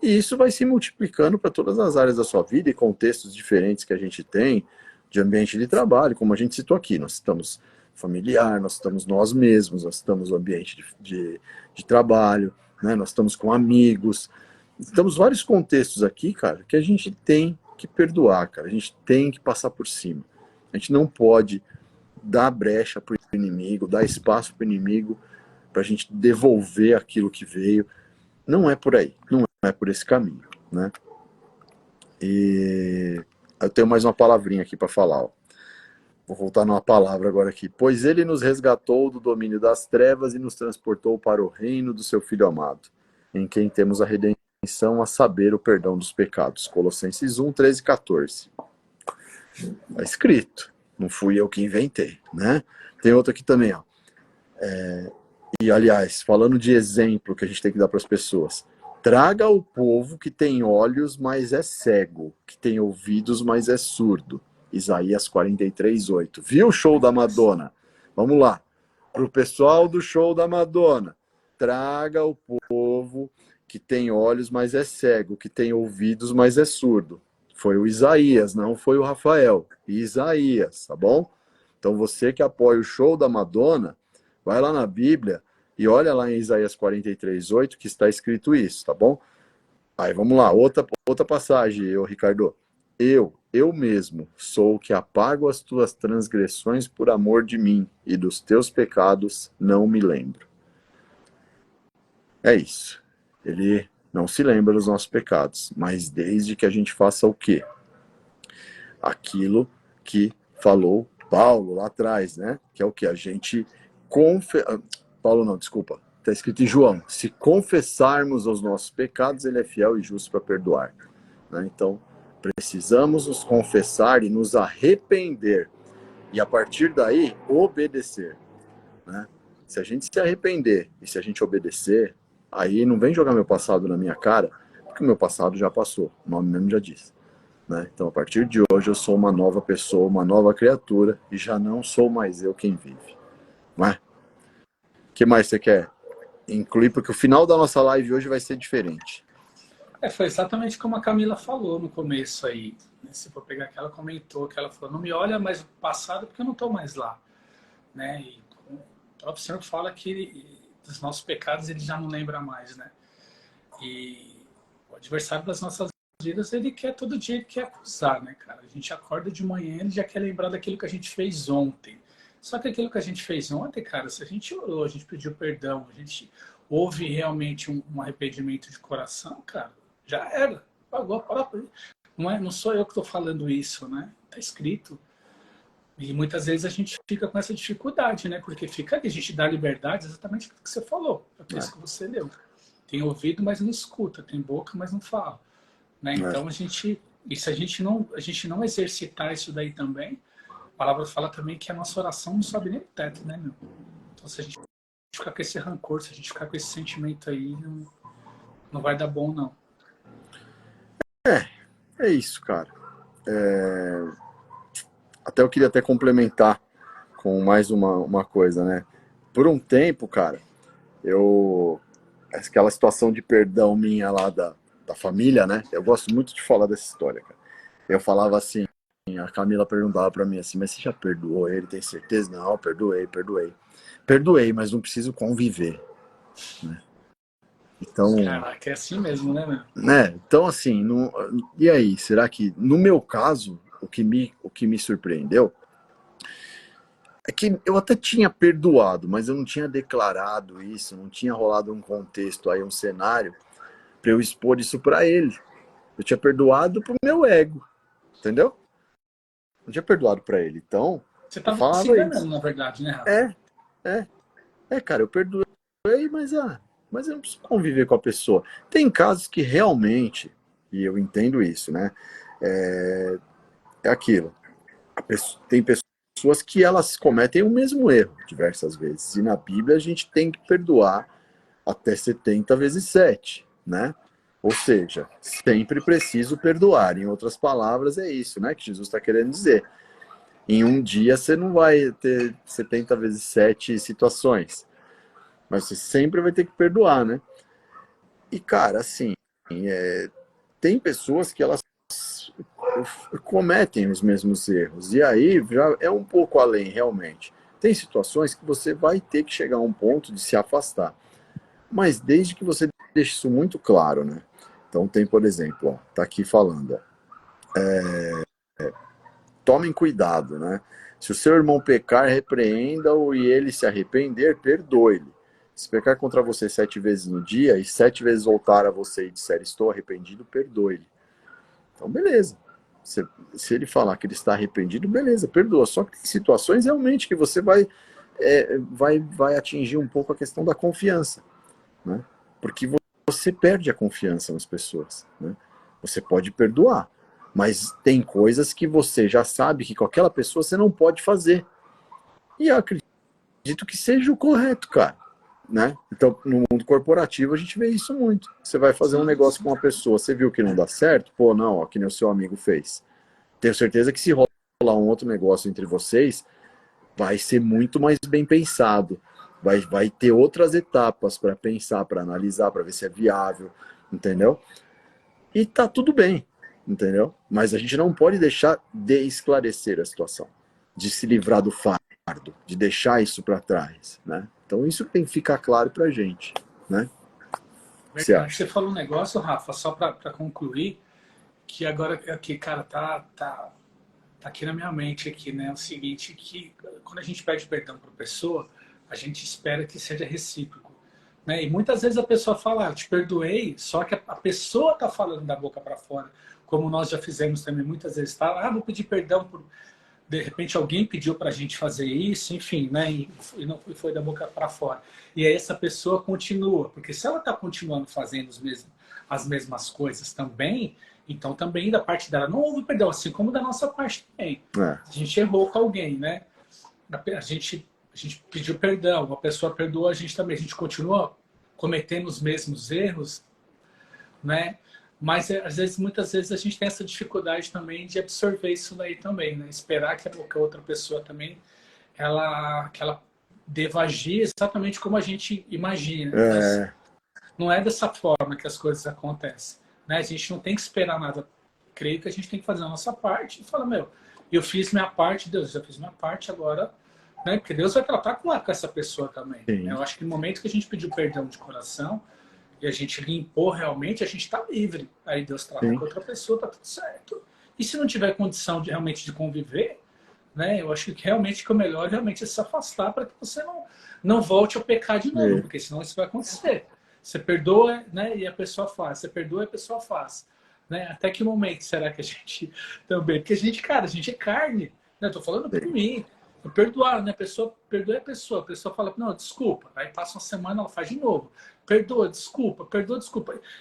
E isso vai se multiplicando para todas as áreas da sua vida e contextos diferentes que a gente tem de ambiente de trabalho, como a gente citou aqui. Nós estamos familiar, nós estamos nós mesmos, nós estamos no ambiente de trabalho, né? Nós estamos com amigos. Estamos vários contextos aqui, cara, que a gente tem que perdoar, cara. A gente tem que passar por cima. A gente não pode dar brecha para o inimigo, dar espaço para o inimigo, para a gente devolver aquilo que veio. Não é por aí, não é por esse caminho, né? E eu tenho mais uma palavrinha aqui para falar, ó. Vou voltar numa palavra agora aqui. Pois ele nos resgatou do domínio das trevas e nos transportou para o reino do seu Filho amado, em quem temos a redenção, a saber, o perdão dos pecados. Colossenses 1, 13 e 14. Está escrito. Não fui eu que inventei, né? Tem outro aqui também, ó. E, aliás, falando de exemplo que a gente tem que dar para as pessoas. Traga o povo que tem olhos, mas é cego, que tem ouvidos, mas é surdo. Isaías 43:8. Viu o show da Madonna? Vamos lá. Para o pessoal do show da Madonna. Traga o povo que tem olhos, mas é cego, que tem ouvidos, mas é surdo. Foi o Isaías, não foi o Rafael. Isaías, tá bom? Então você que apoia o show da Madonna, vai lá na Bíblia e olha lá em Isaías 43:8 que está escrito isso, tá bom? Aí vamos lá, outra passagem, Ricardo. Eu mesmo sou o que apago as tuas transgressões por amor de mim, e dos teus pecados não me lembro. É isso. Ele não se lembra dos nossos pecados, mas desde que a gente faça o quê? Aquilo que falou Paulo lá atrás, né? Que é o que? A gente Paulo não, desculpa. Está escrito em João. Se confessarmos os nossos pecados, ele é fiel e justo para perdoar. Né? Então, precisamos nos confessar e nos arrepender. E a partir daí, obedecer. Né? Se a gente se arrepender e se a gente obedecer, aí não vem jogar meu passado na minha cara, porque o meu passado já passou, o nome mesmo já diz. Né? Então, a partir de hoje, eu sou uma nova pessoa, uma nova criatura, e já não sou mais eu quem vive. Não é? O que mais você quer incluir? Porque o final da nossa live hoje vai ser diferente. Foi exatamente como a Camila falou no começo aí. Se for pegar que ela comentou, que ela falou, não me olha mais o passado porque eu não estou mais lá. Né? E o próprio Senhor fala que dos nossos pecados ele já não lembra mais. Né? E o adversário das nossas vidas, ele quer todo dia, ele quer acusar, né, cara? A gente acorda de manhã, ele já quer lembrar daquilo que a gente fez ontem. Só que aquilo que a gente fez ontem, cara, se a gente orou, a gente pediu perdão, a gente houve realmente um arrependimento de coração, cara, já era. Pagou a própria. Não sou eu que estou falando isso, né? Tá escrito. E muitas vezes a gente fica com essa dificuldade, né? Porque fica ali, a gente dá liberdade, exatamente o que você falou, é isso que você leu. Tem ouvido, mas não escuta. Tem boca, mas não fala. Né? Então, se a gente não exercitar isso daí também, a palavra fala também que a nossa oração não sobe nem no teto, né, meu? Então, se a gente ficar com esse rancor, se a gente ficar com esse sentimento aí, não vai dar bom, não. É isso, cara. Até eu queria até complementar com mais uma coisa, né? Por um tempo, cara, aquela situação de perdão minha lá da família, né? Eu gosto muito de falar dessa história, cara. Eu falava assim, a Camila perguntava pra mim assim, mas você já perdoou ele? Tem certeza? Não, perdoei. Perdoei, mas não preciso conviver. Né? Então, caraca, é assim mesmo, né, meu? né? Então, assim, e aí? Será que, no meu caso, o que me surpreendeu é que eu até tinha perdoado, mas eu não tinha declarado isso, não tinha rolado um contexto aí, um cenário para eu expor isso para ele. Eu tinha perdoado pro meu ego, entendeu? Não tinha perdoado para ele. Então, Você eu estava se falava enganando, isso. na verdade, né, Rafa? Cara, eu perdoei, mas eu não preciso conviver com a pessoa. Tem casos que realmente, e eu entendo isso, né? É aquilo. Tem pessoas que elas cometem o mesmo erro diversas vezes. E na Bíblia a gente tem que perdoar até 70 vezes 7, né? Ou seja, sempre preciso perdoar. Em outras palavras, é isso, né? Que Jesus está querendo dizer. Em um dia você não vai ter 70 vezes 7 situações, mas você sempre vai ter que perdoar, né? E, cara, assim, tem pessoas que elas cometem os mesmos erros, e aí já é um pouco além, realmente. Tem situações que você vai ter que chegar a um ponto de se afastar, mas desde que você deixe isso muito claro, né? Então tem, por exemplo, ó, tá aqui falando, ó, tomem cuidado, né? Se o seu irmão pecar, repreenda-o e ele se arrepender, perdoe-lhe. Se pecar contra você 7 vezes no dia e 7 vezes voltar a você e disser estou arrependido, perdoe-lhe. Então, beleza. Se ele falar que ele está arrependido, beleza, perdoa. Só que tem situações realmente que você vai atingir um pouco a questão da confiança, né? Porque você perde a confiança nas pessoas, né? Você pode perdoar, mas tem coisas que você já sabe que com aquela pessoa você não pode fazer. E eu acredito que seja o correto, cara. Né? Então, no mundo corporativo, a gente vê isso muito. Você vai fazer um negócio com uma pessoa, você viu que não dá certo? Pô, não, ó, que nem o seu amigo fez. Tenho certeza que se rolar um outro negócio entre vocês, vai ser muito mais bem pensado. Vai ter outras etapas para pensar, para analisar, para ver se é viável, entendeu? E tá tudo bem, entendeu? Mas a gente não pode deixar de esclarecer a situação, de se livrar do fardo, de deixar isso para trás, né? Então isso tem que ficar claro pra gente, né? Verdade. Você falou um negócio, Rafa, só para concluir, que agora aqui, cara, tá aqui na minha mente aqui, né? É o seguinte, que quando a gente pede perdão para a pessoa, a gente espera que seja recíproco, né? E muitas vezes a pessoa fala, eu te perdoei, só que a pessoa tá falando da boca para fora, como nós já fizemos também muitas vezes, tá? Vou pedir perdão por de repente alguém pediu para a gente fazer isso, enfim, né? E não foi da boca para fora. E aí essa pessoa continua, porque se ela está continuando fazendo as mesmas coisas também, então também da parte dela não houve perdão, assim como da nossa parte também. A gente errou com alguém, né? A gente A gente pediu perdão, a pessoa perdoou a gente também. A gente continua cometendo os mesmos erros, né? Mas às vezes, muitas vezes a gente tem essa dificuldade também de absorver isso daí também, né? Esperar que a outra pessoa também que ela deva agir exatamente como a gente imagina. Mas É, não é dessa forma que as coisas acontecem, né? A gente não tem que esperar nada. Creio que a gente tem que fazer a nossa parte e falar, meu, eu fiz minha parte, Deus, eu fiz minha parte agora, né? Porque Deus vai tratar com essa pessoa também. Né? sim, Eu acho que no momento que a gente pediu perdão de coração e a gente limpou realmente, a gente está livre. Aí Deus trata sim, com outra pessoa, tá tudo certo. E se não tiver condição de realmente de conviver, né? Eu acho que realmente que o melhor realmente é se afastar para que você não volte a pecar de novo, é, porque senão isso vai acontecer. Você perdoa, né? E a pessoa faz. Você perdoa e a pessoa faz. Né? Até que momento será que a gente também? Porque a gente, cara, a gente é carne. Né? Eu tô falando por sim, mim. Eu perdoar, né? A pessoa perdoa a pessoa fala, não, desculpa. Aí passa uma semana, ela faz de novo. Perdoa, desculpa.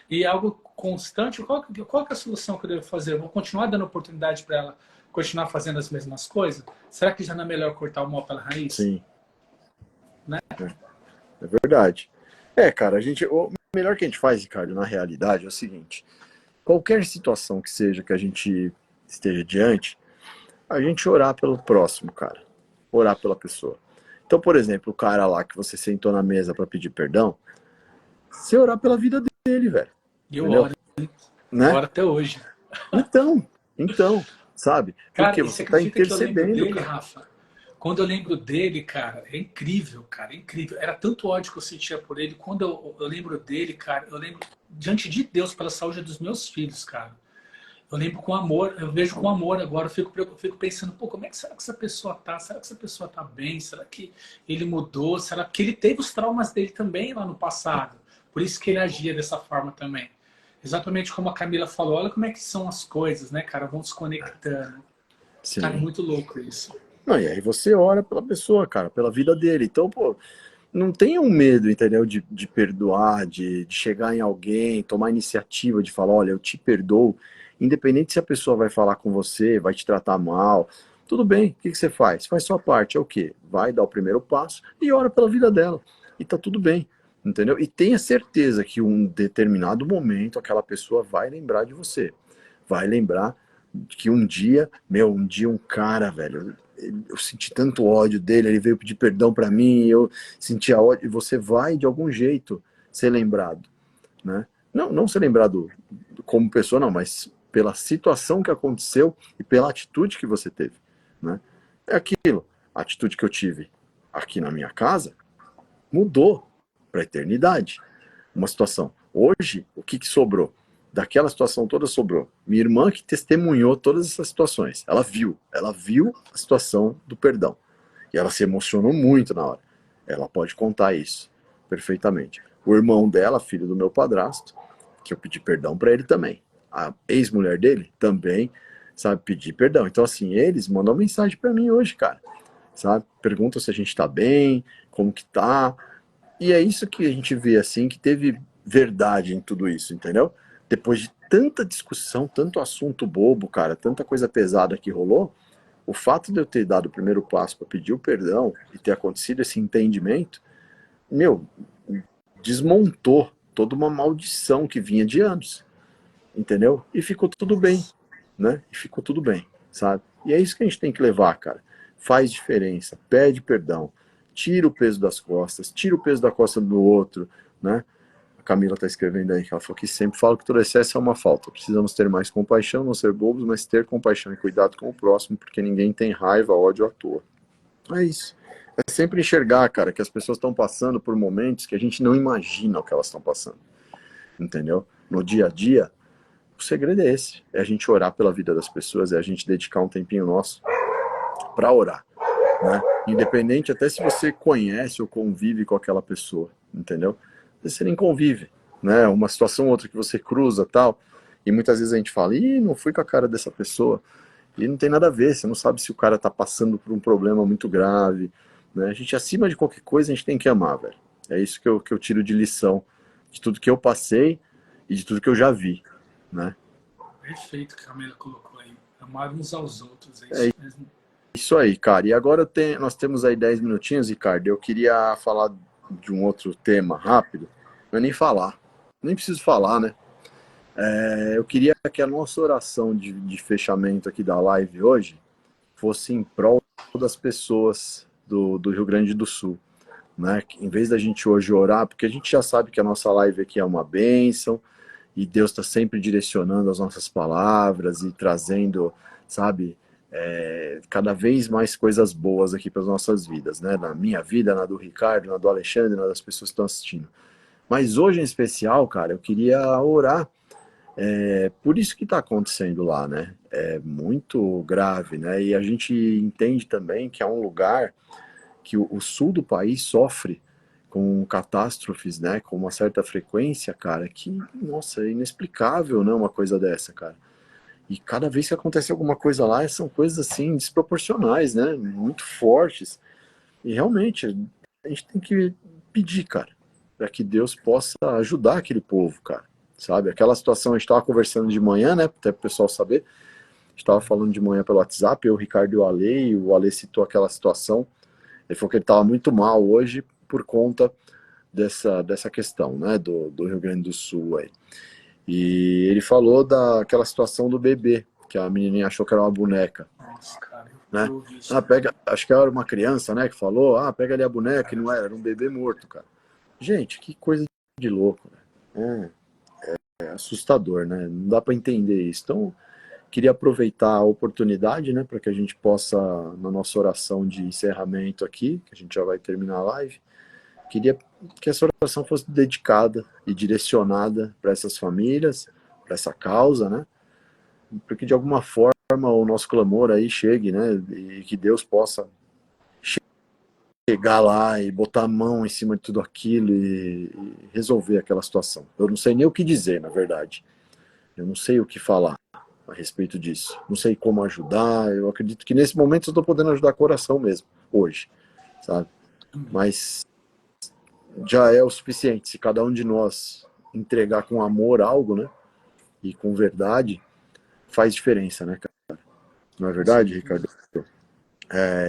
E é algo constante. Qual que é a solução que eu devo fazer? Eu vou continuar dando oportunidade para ela continuar fazendo as mesmas coisas? Será que já não é melhor cortar o mal pela raiz? sim, Né? é verdade. É, cara, o melhor que a gente faz, Ricardo, na realidade é o seguinte: qualquer situação que seja que a gente esteja diante, a gente orar pelo próximo, cara. Orar pela pessoa. Então, por exemplo, o cara lá que você sentou na mesa para pedir perdão, você orar pela vida dele, velho. E eu Entendeu? oro, Né? oro até hoje. Então, então, sabe? Cara, Porque e você você tá acredita que eu lembro intercedendo, dele, cara. Rafa? Quando eu lembro dele, cara, é incrível, cara, é incrível. Era tanto ódio que eu sentia por ele. Quando eu lembro dele, cara, eu lembro diante de Deus pela saúde dos meus filhos, cara. Eu lembro com amor, eu vejo com amor agora. Eu fico pensando, pô, como é que será que essa pessoa tá? Será que essa pessoa tá bem? Será que ele mudou? Será que ele teve os traumas dele também lá no passado? Por isso que ele agia dessa forma também. Exatamente como a Camila falou, olha como é que são as coisas, né, cara? Vão se conectando. Cara, é Sim. muito louco isso. Não, e aí você ora pela pessoa, cara, pela vida dele. Então, pô, não tenha um medo, entendeu? De perdoar, de chegar em alguém, tomar iniciativa de falar, olha, eu te perdoo, independente se a pessoa vai falar com você, vai te tratar mal, tudo bem, o que você faz? Faz sua parte, é o quê? Vai dar o primeiro passo e ora pela vida dela. E tá tudo bem, entendeu? E tenha certeza que um determinado momento aquela pessoa vai lembrar de você. Vai lembrar que um dia um cara, velho, eu senti tanto ódio dele, ele veio pedir perdão pra mim, eu sentia ódio, e você vai de algum jeito ser lembrado, né? Não ser lembrado como pessoa, não, mas pela situação que aconteceu e pela atitude que você teve, né? É aquilo, a atitude que eu tive aqui na minha casa mudou para a eternidade. Uma situação. Hoje, o que sobrou? Daquela situação toda sobrou. Minha irmã que testemunhou todas essas situações. Ela viu a situação do perdão. E ela se emocionou muito na hora. Ela pode contar isso perfeitamente. O irmão dela, filho do meu padrasto, que eu pedi perdão para ele também. A ex-mulher dele também, sabe, pedir perdão. Então, assim, eles mandam mensagem para mim hoje, cara, sabe? Perguntam se a gente tá bem, como que tá. E é isso que a gente vê, assim, que teve verdade em tudo isso, entendeu? Depois de tanta discussão, tanto assunto bobo, cara, tanta coisa pesada que rolou, o fato de eu ter dado o primeiro passo para pedir o perdão e ter acontecido esse entendimento, meu, desmontou toda uma maldição que vinha de anos, entendeu? E ficou tudo bem, né? E ficou tudo bem, sabe? E é isso que a gente tem que levar, cara. Faz diferença, pede perdão, tira o peso das costas, tira o peso da costa do outro, né? A Camila está escrevendo aí que ela falou que sempre fala que todo excesso é uma falta. Precisamos ter mais compaixão, não ser bobos, mas ter compaixão e cuidado com o próximo, porque ninguém tem raiva, ódio à toa. É isso. É sempre enxergar, cara, que as pessoas estão passando por momentos que a gente não imagina o que elas estão passando. Entendeu? No dia a dia, o segredo é esse. É a gente orar pela vida das pessoas, é a gente dedicar um tempinho nosso para orar. Né? Independente até se você conhece ou convive com aquela pessoa, entendeu? Você nem convive, né? Uma situação ou outra que você cruza tal, e muitas vezes a gente fala, ih, não fui com a cara dessa pessoa, e não tem nada a ver, você não sabe se o cara tá passando por um problema muito grave, né? A gente, acima de qualquer coisa, a gente tem que amar, velho. É isso que eu tiro de lição, de tudo que eu passei e de tudo que eu já vi, né? Perfeito que a Camila colocou aí. Amar uns aos outros, é É isso mesmo. isso aí, cara. E agora nós temos aí 10 minutinhos, Ricardo. Eu queria falar de um outro tema rápido. Não é nem falar. Nem preciso falar, né? Eu queria que a nossa oração de fechamento aqui da live hoje fosse em prol das pessoas do Rio Grande do Sul, né? Em vez da gente hoje orar, porque a gente já sabe que a nossa live aqui é uma bênção e Deus está sempre direcionando as nossas palavras e trazendo, sabe, cada vez mais coisas boas aqui para as nossas vidas, né? Na minha vida, na do Ricardo, na do Alexandre, na das pessoas que estão assistindo. Mas hoje em especial, cara, eu queria orar por isso que está acontecendo lá, né? É muito grave, né? E a gente entende também que é um lugar que o sul do país sofre com catástrofes, né? Com uma certa frequência, cara, que, nossa, é inexplicável, né? Uma coisa dessa, cara. E cada vez que acontece alguma coisa lá, são coisas assim desproporcionais, né? Muito fortes. E realmente, a gente tem que pedir, cara, para que Deus possa ajudar aquele povo, cara. Sabe? Aquela situação, a gente estava conversando de manhã, né? Até para o pessoal saber. A gente estava falando de manhã pelo WhatsApp, eu, o Ricardo e o Ale citou aquela situação. Ele falou que ele estava muito mal hoje por conta dessa questão, né? Do Rio Grande do Sul aí. E ele falou daquela situação do bebê, que a menininha achou que era uma boneca. Nossa, cara, Né? eu ouvi isso. Acho que era uma criança, né, que falou, pega ali a boneca, e não era um bebê morto, cara. Gente, que coisa de louco, né? É assustador, né? Não dá para entender isso. Então, queria aproveitar a oportunidade, né, para que a gente possa, na nossa oração de encerramento aqui, que a gente já vai terminar a live, queria que essa oração fosse dedicada e direcionada para essas famílias, para essa causa, né? Porque de alguma forma o nosso clamor aí chegue, né? E que Deus possa chegar lá e botar a mão em cima de tudo aquilo e resolver aquela situação. Eu não sei nem o que dizer, na verdade. Eu não sei o que falar a respeito disso. Não sei como ajudar. Eu acredito que nesse momento eu estou podendo ajudar com coração mesmo, hoje, sabe? Mas já é o suficiente. Se cada um de nós entregar com amor algo, né? E com verdade, faz diferença, né, cara? Não é verdade, Ricardo?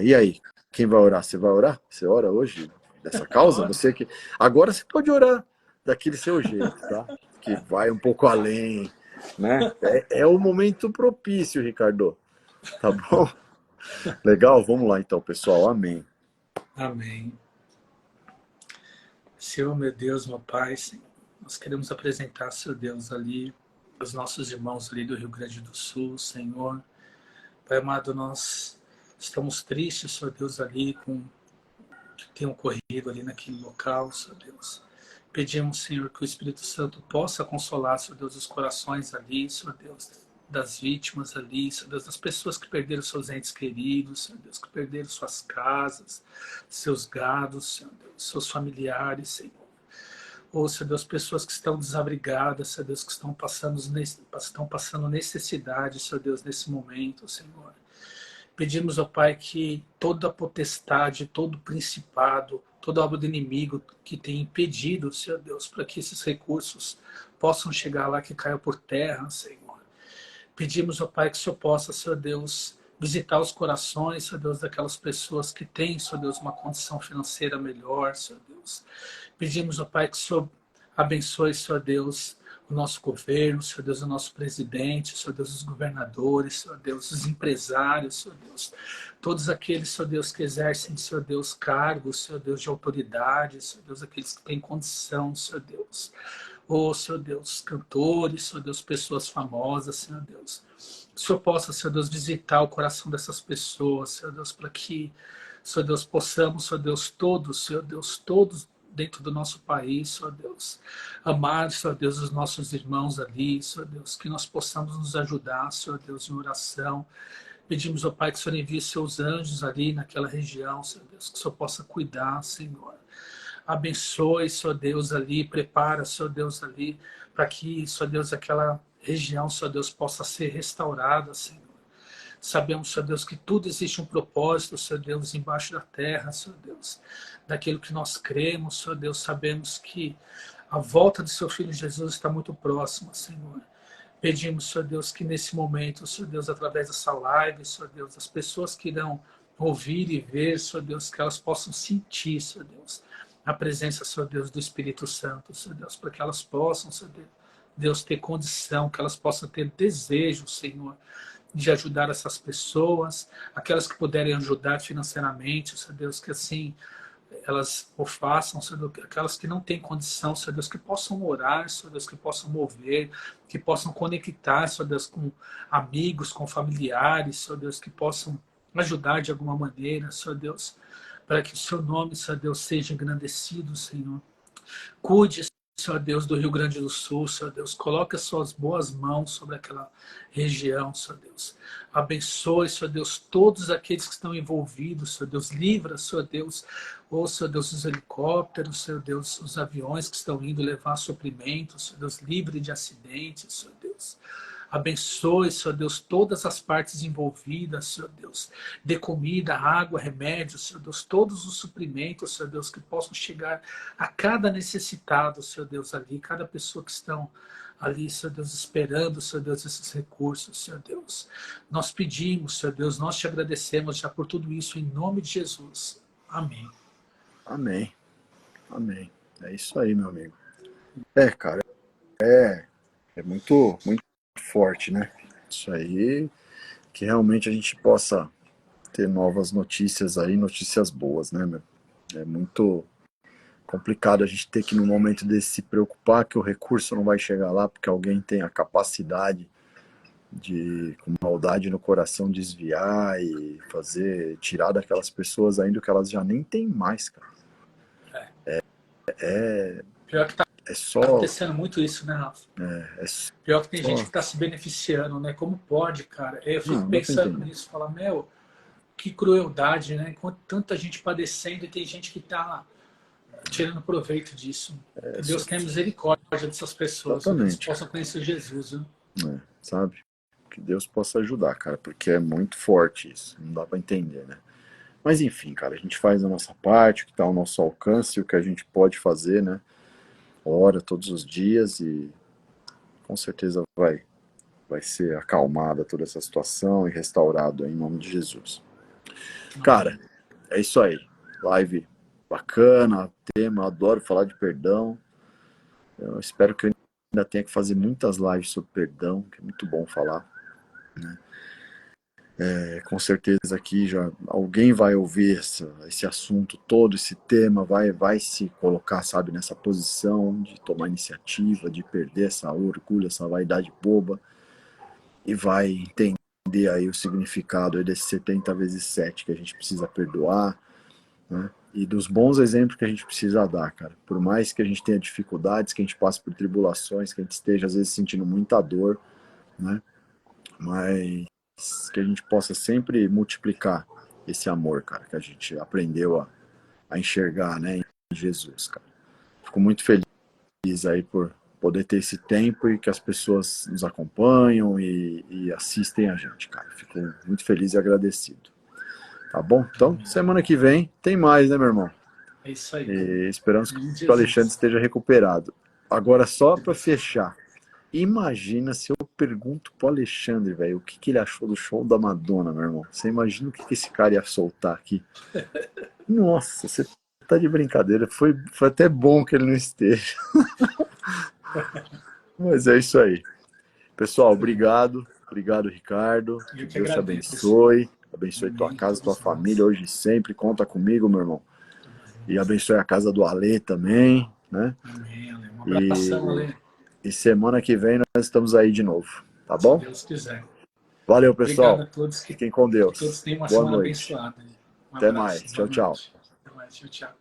E aí? Quem vai orar? Você vai orar? Você ora hoje dessa causa? Você que agora você pode orar daquele seu jeito, tá? Que vai um pouco além, né? É o momento propício, Ricardo. Tá bom? Legal? Vamos lá então, pessoal. Amém. Amém. Senhor, meu Deus, meu Pai, Senhor, nós queremos apresentar, Senhor Deus, ali, os nossos irmãos ali do Rio Grande do Sul, Senhor. Pai amado, nós estamos tristes, Senhor Deus, ali com o que tem ocorrido ali naquele local, Senhor Deus. Pedimos, Senhor, que o Espírito Santo possa consolar, Senhor Deus, os corações ali, Senhor Deus, das vítimas ali, Senhor Deus, das pessoas que perderam seus entes queridos, Senhor Deus, que perderam suas casas, seus gados, Senhor Deus, seus familiares, Senhor. Ou, Senhor Deus, pessoas que estão desabrigadas, Senhor Deus, que estão passando necessidade, Senhor Deus, nesse momento, Senhor. Pedimos, ó Pai, que toda a potestade, todo o principado, toda obra do inimigo que tem impedido, Senhor Deus, para que esses recursos possam chegar lá, que caia por terra, Senhor. Pedimos, ó Pai, que o Senhor possa, Senhor Deus, visitar os corações, Senhor Deus, daquelas pessoas que têm, Senhor Deus, uma condição financeira melhor, Senhor Deus. Pedimos, ó Pai, que o Senhor abençoe, Senhor Deus, o nosso governo, Senhor Deus, o nosso presidente, Senhor Deus, os governadores, Senhor Deus, os empresários, Senhor Deus, todos aqueles, Senhor Deus, que exercem, Senhor Deus, cargos, Senhor Deus, de autoridade, Senhor Deus, aqueles que têm condição, Senhor Deus. Oh, Senhor Deus, cantores, Senhor Deus, pessoas famosas, Senhor Deus. Que o Senhor possa, Senhor Deus, visitar o coração dessas pessoas, Senhor Deus, para que, Senhor Deus, possamos, Senhor Deus, todos dentro do nosso país, Senhor Deus, amar, Senhor Deus, os nossos irmãos ali, Senhor Deus, que nós possamos nos ajudar, Senhor Deus, em oração. Pedimos ao Pai que o Senhor envie seus anjos ali naquela região, Senhor Deus, que o Senhor possa cuidar, Senhor. Abençoe, Senhor Deus, ali, prepara, Senhor Deus, ali, para que, Senhor Deus, aquela região, Senhor Deus, possa ser restaurada, Senhor. Sabemos, Senhor Deus, que tudo existe um propósito, Senhor Deus, embaixo da terra, Senhor Deus. Daquilo que nós cremos, Senhor Deus, sabemos que a volta do seu Filho Jesus está muito próxima, Senhor. Pedimos, Senhor Deus, que nesse momento, Senhor Deus, através dessa live, Senhor Deus, as pessoas que irão ouvir e ver, Senhor Deus, que elas possam sentir, Senhor Deus, a presença, Senhor Deus, do Espírito Santo, Senhor Deus, para que elas possam, Senhor Deus, ter condição, que elas possam ter desejo, Senhor, de ajudar essas pessoas, aquelas que puderem ajudar financeiramente, Senhor Deus, que assim elas o façam, Senhor Deus, aquelas que não têm condição, Senhor Deus, que possam orar, Senhor Deus, que possam mover, que possam conectar, Senhor Deus, com amigos, com familiares, Senhor Deus, que possam ajudar de alguma maneira, Senhor Deus, para que o seu nome, Senhor Deus, seja engrandecido, Senhor. Cuide, Senhor Deus, do Rio Grande do Sul, Senhor Deus. Coloque as suas boas mãos sobre aquela região, Senhor Deus. Abençoe, Senhor Deus, todos aqueles que estão envolvidos, Senhor Deus. Livra, Senhor Deus, Senhor Deus, os helicópteros, Senhor Deus, os aviões que estão indo levar suprimentos, Senhor Deus. Livre de acidentes, Senhor Deus. Abençoe, Senhor Deus, todas as partes envolvidas, Senhor Deus. Dê comida, água, remédio, Senhor Deus, todos os suprimentos, Senhor Deus, que possam chegar a cada necessitado, Senhor Deus, ali, cada pessoa que estão ali, Senhor Deus, esperando, Senhor Deus, esses recursos, Senhor Deus. Nós pedimos, Senhor Deus, nós te agradecemos já por tudo isso, em nome de Jesus. Amém. Amém. Amém. É isso aí, meu amigo. Cara, é muito forte, né? Isso aí, que realmente a gente possa ter novas notícias aí, notícias boas, né, meu? É muito complicado a gente ter que, no momento desse, se preocupar que o recurso não vai chegar lá porque alguém tem a capacidade de, com maldade no coração, desviar e tirar daquelas pessoas ainda o que elas já nem têm mais, cara. Pior que tá É só... acontecendo muito isso, né, Rafa? Pior que tem só... gente que está se beneficiando, né? Como pode, cara? Eu fico Não pensando nisso, falar, meu, que crueldade, né? Enquanto tanta gente padecendo e tem gente que está tirando proveito disso. Que Deus tenha misericórdia dessas pessoas, que eles possam conhecer Jesus, né? Sabe? Que Deus possa ajudar, cara, porque é muito forte isso, não dá pra entender, né? Mas enfim, cara, a gente faz a nossa parte, o que tá ao nosso alcance, o que a gente pode fazer, né? Ora todos os dias e com certeza vai ser acalmada toda essa situação e restaurado em nome de Jesus. Cara, é isso aí. Live bacana, tema, eu adoro falar de perdão. Eu espero que eu ainda tenha que fazer muitas lives sobre perdão, que é muito bom falar, né? Com certeza aqui já alguém vai ouvir esse assunto todo, esse tema, vai se colocar, sabe, nessa posição de tomar iniciativa, de perder essa orgulho, essa vaidade boba, e vai entender aí o significado aí desse 70 vezes 7 que a gente precisa perdoar, né? E dos bons exemplos que a gente precisa dar, cara. Por mais que a gente tenha dificuldades, que a gente passe por tribulações, que a gente esteja às vezes sentindo muita dor, né? Mas que a gente possa sempre multiplicar esse amor, cara, que a gente aprendeu a enxergar, né, em Jesus, cara. Fico muito feliz aí por poder ter esse tempo e que as pessoas nos acompanham e assistem a gente, cara. Fico muito feliz e agradecido. Tá bom? Então, semana que vem tem mais, né, meu irmão? É isso aí. E esperamos que o Alexandre esteja recuperado. Agora, só para fechar, imagina se eu pergunto pro Alexandre, velho, o que ele achou do show da Madonna, meu irmão. Você imagina o que esse cara ia soltar aqui? Nossa, você tá de brincadeira. Foi até bom que ele não esteja. Mas é isso aí. Pessoal, obrigado. Obrigado, Ricardo. Que Deus te abençoe. Abençoe tua casa, tua família, hoje e sempre. Conta comigo, meu irmão. E abençoe a casa do Ale também, né? Amém, Ale. Um abração, Ale. E semana que vem nós estamos aí de novo, tá bom? Se Deus quiser. Valeu, pessoal. Obrigado a todos. Fiquem com Deus. Que todos tenham uma Boa semana noite. abençoada. Até mais. Tchau, tchau. Até mais. Tchau, tchau.